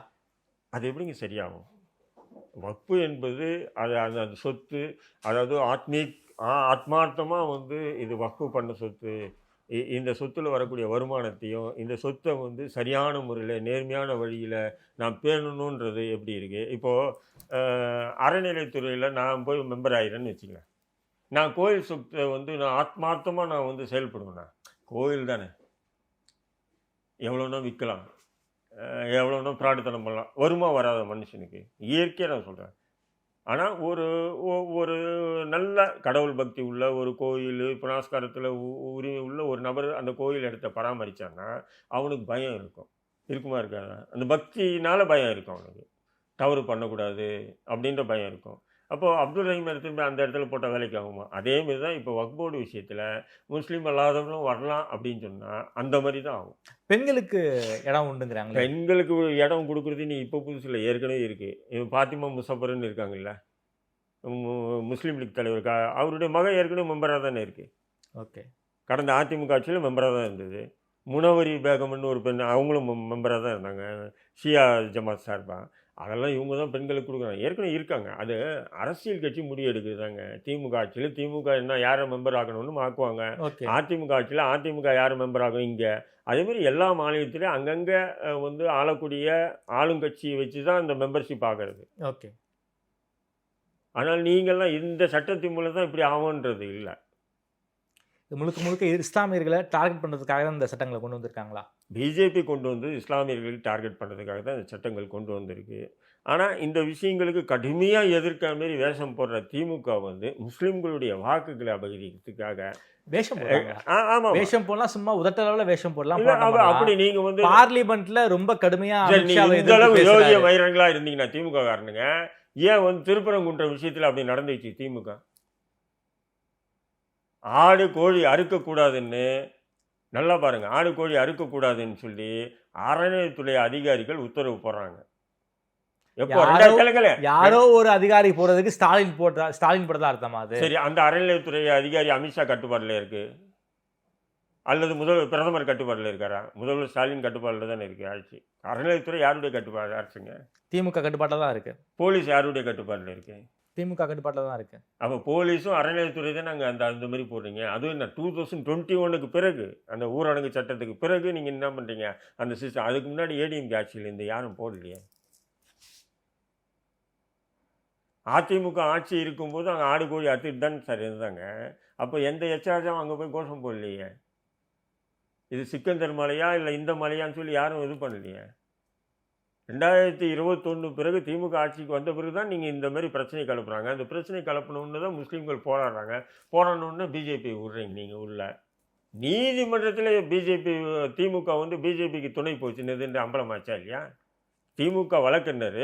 [SPEAKER 4] அது எப்படிங்க சரியாகும்? வக்ஃபு என்பது அது அந்த அந்த சொத்து, அதாவது ஆத்மார்த்தமாக வந்து இது வக்ஃபு பண்ண சொத்து, இந்த சொத்துல வரக்கூடிய வருமானத்தையும் இந்த சொத்தை வந்து சரியான முறையில் நேர்மையான வழியில் நான் பேணணுன்றது எப்படி இருக்குது. இப்போது அறநிலைத்துறையில் நான் போய் மெம்பர் ஆகிறேன்னு வச்சுக்கலாம். நான் கோயில் சொத்தை வந்து நான் ஆத்மார்த்தமாக நான் வந்து செயல்படுவேண்ணா. கோயில் தானே, எவ்வளோன்னா விற்கலாம், எவ்வளோன்னா பிராடுத்தனம் பண்ணலாம், வருமா வராத மனுஷனுக்கு இயற்கையாக நான் சொல்கிறேன். ஆனால் ஒரு நல்ல கடவுள் பக்தி உள்ள ஒரு கோயில் புனஸ்காரத்தில் உரிமை உள்ள ஒரு நபர் அந்த கோயில் இடத்த பராமரித்தான்னா அவனுக்கு பயம் இருக்கும். இருக்குமா இருக்காதா? அந்த பக்தினால் பயம் இருக்கும் அவனுக்கு. தவறு பண்ணக்கூடாது அப்படின்ற பயம் இருக்கும். அப்போது அப்துல் ரஹீம் திரும்பி அந்த இடத்துல போட்ட வேலைக்கு ஆகுமா? அதேமாரி தான் இப்போ வக்ஃப் போர்டு விஷயத்தில் முஸ்லீம் அல்லாதவங்களும் வரலாம் அப்படின்னு சொன்னால் அந்த மாதிரி தான் ஆகும்.
[SPEAKER 5] பெண்களுக்கு இடம் உண்டுங்கிறாங்க.
[SPEAKER 4] பெண்களுக்கு இடம் கொடுக்குறது நீ இப்போ புதுசில் ஏற்கனவே இருக்குது. பாத்திமா முசஃபர்னு இருக்காங்கல்ல, முஸ்லீம் லீக் தலைவர், அவருடைய மகன் ஏற்கனவே மெம்பராக தானே இருக்குது.
[SPEAKER 5] ஓகே.
[SPEAKER 4] கடந்த அதிமுக ஆட்சியில் மெம்பராக தான் இருந்தது. முனவரி பேகம்னு ஒரு பெண், அவங்களும் மெம்பராக தான் இருந்தாங்க, ஷியா ஜமாத் சார்பாக. அதெல்லாம் இவங்க தான் பெண்களுக்கு கொடுக்குறாங்க, ஏற்கனவே இருக்காங்க. அது அரசியல் கட்சி முடிவு எடுக்குதுதாங்க. திமுக ஆட்சியில் திமுக என்ன யாரை மெம்பர் ஆகணும்னு ஆக்குவாங்க, அதிமுக ஆட்சியில் அதிமுக யார் மெம்பர் ஆகும். இங்கே அதேமாதிரி எல்லா மாநிலத்திலையும் அங்கங்கே வந்து ஆளக்கூடிய ஆளுங்கட்சியை வச்சு தான் இந்த மெம்பர்ஷிப் ஆகிறது.
[SPEAKER 5] ஓகே.
[SPEAKER 4] ஆனால் நீங்கள்லாம் இந்த சட்டத்தின் மூலம் தான் இப்படி ஆகுன்றது இல்லை.
[SPEAKER 5] முழுக்க முழுக்க இஸ்லாமியர்களை டார்கெட் பண்ணுறதுக்காக தான் இந்த சட்டங்களை கொண்டு வந்திருக்காங்களா?
[SPEAKER 4] பிஜேபி கொண்டு வந்து இஸ்லாமியர்களுக்கு டார்கெட் பண்ணுறதுக்காக தான் இந்த சட்டங்கள் கொண்டு வந்திருக்கு. ஆனால் இந்த விஷயங்களுக்கு கடுமையாக எதிர்க்கிற மாரி வேஷம் போடுற திமுக வந்து முஸ்லீம்களுடைய வாக்குகளை அபகரிக்கிறதுக்காக
[SPEAKER 5] வேஷம் போடுறாங்க.
[SPEAKER 4] ஆமாம்,
[SPEAKER 5] வேஷம் போடலாம், சும்மா உதட்டளவில் வேஷம் போடலாம்.
[SPEAKER 4] அப்படி நீங்கள் வந்து
[SPEAKER 5] பார்லிமெண்ட்ல ரொம்ப கடுமையாக
[SPEAKER 4] இந்த அளவு யோகிய வைரங்களாக இருந்தீங்கன்னா திமுக காரணங்க ஏன் வந்து திருப்பரங்குன்ற விஷயத்தில் அப்படி நடந்துச்சு? திமுக ஆடு கோழி அறுக்கக்கூடாதுன்னு, நல்லா பாருங்கள், ஆடு கோழி அறுக்கக்கூடாதுன்னு சொல்லி அறநிலையத்துறை அதிகாரிகள் உத்தரவு போடுறாங்க. எப்போ
[SPEAKER 5] யாரோ ஒரு அதிகாரி போறதுக்கு ஸ்டாலின் போட்டதா அர்த்தமா? அது
[SPEAKER 4] சரி, அந்த அறநிலையத்துறை அதிகாரி அமித்ஷா கட்டுப்பாட்டில் இருக்கு அல்லது பிரதமர் கட்டுப்பாட்டில் இருக்காரா? முதல்வர் ஸ்டாலின் கட்டுப்பாட்டில் தானே இருக்குது ஆட்சி. அறநிலையத்துறை யாருடைய கட்டுப்பாடு ஆட்சிங்க?
[SPEAKER 5] திமுக கட்டுப்பாட்டில் தான் இருக்குது.
[SPEAKER 4] போலீஸ் யாருடைய கட்டுப்பாட்டில் இருக்குது?
[SPEAKER 5] திமுக கட்டுப்பாட்டில் தான் இருக்குது.
[SPEAKER 4] அப்போ போலீஸும் அறநிலையத்துறை தான் நாங்கள் அந்த மாதிரி போடுறீங்க. அதுவும் என்ன 2021 பிறகு, அந்த ஊரடங்கு சட்டத்துக்கு பிறகு நீங்கள் என்ன பண்ணுறீங்க அந்த சிஸ்டம்? அதுக்கு முன்னாடி ஏடிஎம்கே ஆட்சியிலேருந்து யாரும் போடலையே. அதிமுக ஆட்சி இருக்கும்போது அங்கே ஆடு கோழி அறுத்துட்டு தான் சார் இருந்தாங்க. அப்போ எந்த எச்சார்ஜும் அங்கே போய் கோஷம் போடலையே. இது சிக்கந்தர் மலையா இல்லை இந்த மலையான்னு சொல்லி யாரும் இது பண்ணலையே. 2021 பிறகு திமுக ஆட்சிக்கு வந்த பிறகு தான் நீங்கள் இந்த மாதிரி பிரச்சனை கிளப்புறாங்க. அந்த பிரச்சனை கிளப்பணுன்னு தான் முஸ்லீம்கள் போராடுறாங்க. போராடணுன்னு பிஜேபி விட்றீங்க. நீங்கள் உள்ள நீதிமன்றத்தில் திமுக வந்து பிஜேபிக்கு துணை போச்சுன்னு அம்பலமாச்சா இல்லையா? திமுக வழக்கறிஞர்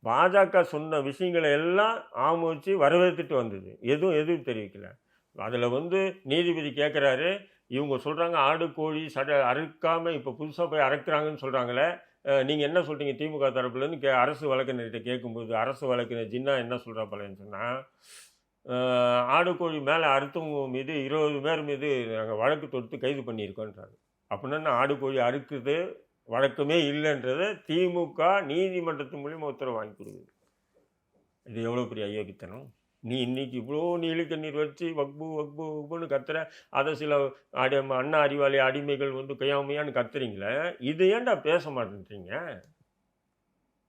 [SPEAKER 4] பாஜக சொன்ன விஷயங்களை எல்லாம் ஆமோச்சு வரவேற்றுட்டு வந்தது, எதுவும் தெரிவிக்கல. அதில் வந்து நீதிபதி கேட்குறாரு, இவங்க சொல்கிறாங்க ஆடு கோழி அறுக்காமல் இப்போ புதுசாக போய் அறுக்கிறாங்கன்னு சொல்கிறாங்களே, நீங்கள் என்ன சொல்கிறீங்க திமுக தரப்புலேருந்து அரசு வழக்கறிஞர்கிட்ட கேட்கும்போது அரசு வழக்கறிஞர் ஜின்னா என்ன சொல்கிறாப்பலன்னு சொன்னால், ஆடு கோழி மேலே அறுத்தவங்க மீது 20 பேர் மீது நாங்கள் வழக்கு தொடுத்து கைது பண்ணியிருக்கோன்றாங்க. அப்படின்னா ஆடு கோழி அறுக்குது வழக்கமே இல்லைன்றதை திமுக நீதிமன்றத்தின் மூலியமாக உத்தரவு வாங்கி கொடுக்குது. இது எவ்வளோ பெரிய அயோக்கித்தனம்! நீ இன்னைக்கு இவ்வளோ நீலக்கண்ணீர் வச்சு வக்புன்னு கத்துற, அதை சில அண்ணா அறிவாளி அடிமைகள் வந்து கையாமையான்னு கத்துறீங்களே, இது ஏன்டா பேச மாட்டேன்றீங்க?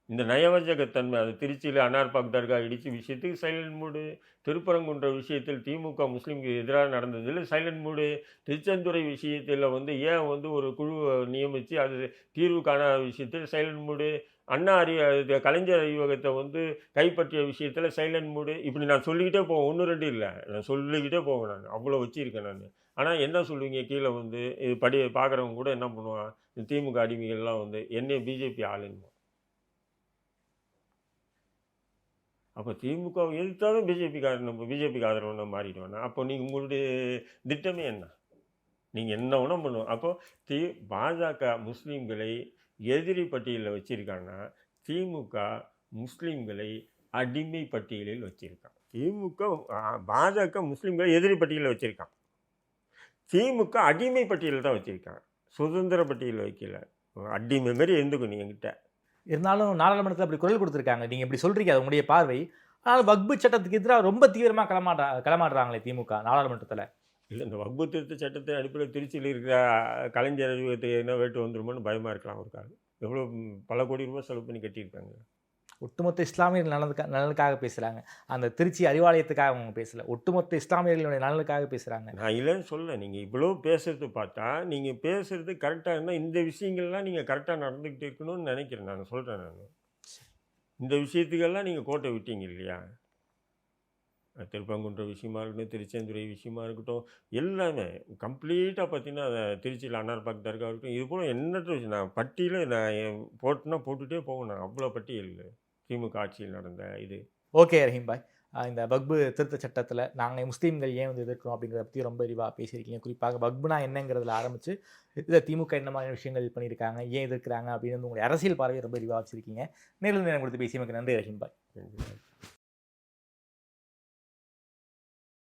[SPEAKER 4] இந்த நயவஞ்சகத்தன்மை, அது திருச்சியில் அன்னார்பாக் தர்கா இடிச்சு விஷயத்துக்கு சைலண்ட் மூடு, திருப்பரங்குன்ற விஷயத்தில் திமுக முஸ்லீம்க்கு எதிராக நடந்ததில் சைலண்ட் மூடு, திருச்செந்துறை விஷயத்தில் வந்து ஏன் வந்து ஒரு குழு நியமித்து அது தீர்வு காணாத விஷயத்தில் சைலண்ட் மூடு, கலைஞர் அறிவகத்தை வந்து கைப்பற்றிய விஷயத்தில் சைலண்ட் மூடு. இப்படி நான் சொல்லிக்கிட்டே போவேன், 1 2 இல்லை, நான் சொல்லிக்கிட்டே போவேன். நான் அவ்வளோ வச்சுருக்கேன் நான். ஆனால் என்ன சொல்லுவீங்க கீழே வந்து இது பார்க்குறவங்க கூட என்ன பண்ணுவான், திமுக அடிமைகள்லாம் வந்து என்னைய பிஜேபி ஆளுங்க. அப்போ திமுக எதிர்த்தாலும் பிஜேபிக்கு ஆதரவு மாறிடுவேண்ணா. அப்போ நீங்கள் உங்களுடைய திட்டமே என்ன? நீங்கள் என்ன வேணும் பண்ணுவோம். அப்போது பாஜக முஸ்லீம்களை எதிரி பட்டியலில் வச்சுருக்காங்கன்னா திமுக முஸ்லீம்களை அடிமை பட்டியலில் வச்சுருக்கான். பாஜக முஸ்லீம்களை எதிரி பட்டியலில் வச்சுருக்கான். திமுக அடிமை பட்டியலில் தான் வச்சுருக்கான், சுதந்திர பட்டியலில் வைக்கல. அடிமை மாதிரி இருந்துக்கும் நீ என்கிட்ட.
[SPEAKER 5] இருந்தாலும் நாடாளுமன்றத்தில் அப்படி குரல் கொடுத்துருக்காங்க. நீங்கள் இப்படி சொல்கிறீங்க, அது உங்களுடைய பார்வை. ஆனால் வக்பு சட்டத்துக்கு எதிராக ரொம்ப தீவிரமாக களமாடுறாங்களே திமுக நாடாளுமன்றத்தில்.
[SPEAKER 4] இல்லை, இந்த வக்பு திருத்த சட்டத்தை அடிப்படையில் திருச்சியில் இருக்கிற கலைஞர் அறிவியத்தை என்ன வேட்டு வந்துருமோன்னு பயமாக இருக்கலாம். ஒரு காலம் எவ்வளோ பல கோடி ரூபாய் செலவு பண்ணி கட்டியிருக்காங்க.
[SPEAKER 5] ஒட்டுமொத்த இஸ்லாமியர்கள் நலனுக்காக பேசுகிறாங்க. அந்த திருச்சி அறிவாலயத்துக்காக அவங்க பேசலை, ஒட்டுமொத்த இஸ்லாமியர்களுடைய நலனுக்காக பேசுகிறாங்க.
[SPEAKER 4] நான் இல்லைன்னு சொல்ல, நீங்கள் இவ்வளோ பேசுறது பார்த்தா நீங்கள் பேசுறது கரெக்டாக இருந்தால் இந்த விஷயங்கள்லாம் நீங்கள் கரெக்டாக நடந்துக்கிட்டு இருக்கணும்னு நினைக்கிறேன். நான் சொல்கிறேன், நான் இந்த விஷயத்துக்கெல்லாம் நீங்கள் கோட்டை விட்டீங்க இல்லையா? திருப்பங்குன்ற விஷயமா இருக்கட்டும், திருச்செந்துறை விஷயமா இருக்கட்டும், எல்லாமே கம்ப்ளீட்டாக பார்த்தீங்கன்னா திருச்சியில் அன்னார் பார்க் தர்கா இருக்கட்டும், இது போல் எண்ணற்ற விஷயம். நான் பட்டியலில் நான் போட்டுனா போட்டுகிட்டே போவேன். நான் அவ்வளோ பட்டியல் திமுக ஆட்சியில் நடந்த இது.
[SPEAKER 5] ஓகே ரஹீம் பாய், இந்த வக்பு திருத்த சட்டத்தில் நாங்கள் முஸ்லீம்கள் ஏன் வந்து எதிர்க்கிறோம் அப்படிங்கிறத பற்றி ரொம்ப விரிவாக பேசியிருக்கீங்க. குறிப்பாக வக்புனா என்னங்கிறதுல ஆரம்பித்து இதில் திமுக என்ன மாதிரி விஷயங்கள் பண்ணியிருக்காங்க, ஏன் எதிர்க்கிறாங்க அப்படின்னு உங்களுடைய அரசியல் பார்வையை ரொம்ப விரிவாக வச்சுருக்கீங்க. நேரில் நேரம் கொடுத்து பேசியமைக்கு நன்றி ரஹீம் பாய்.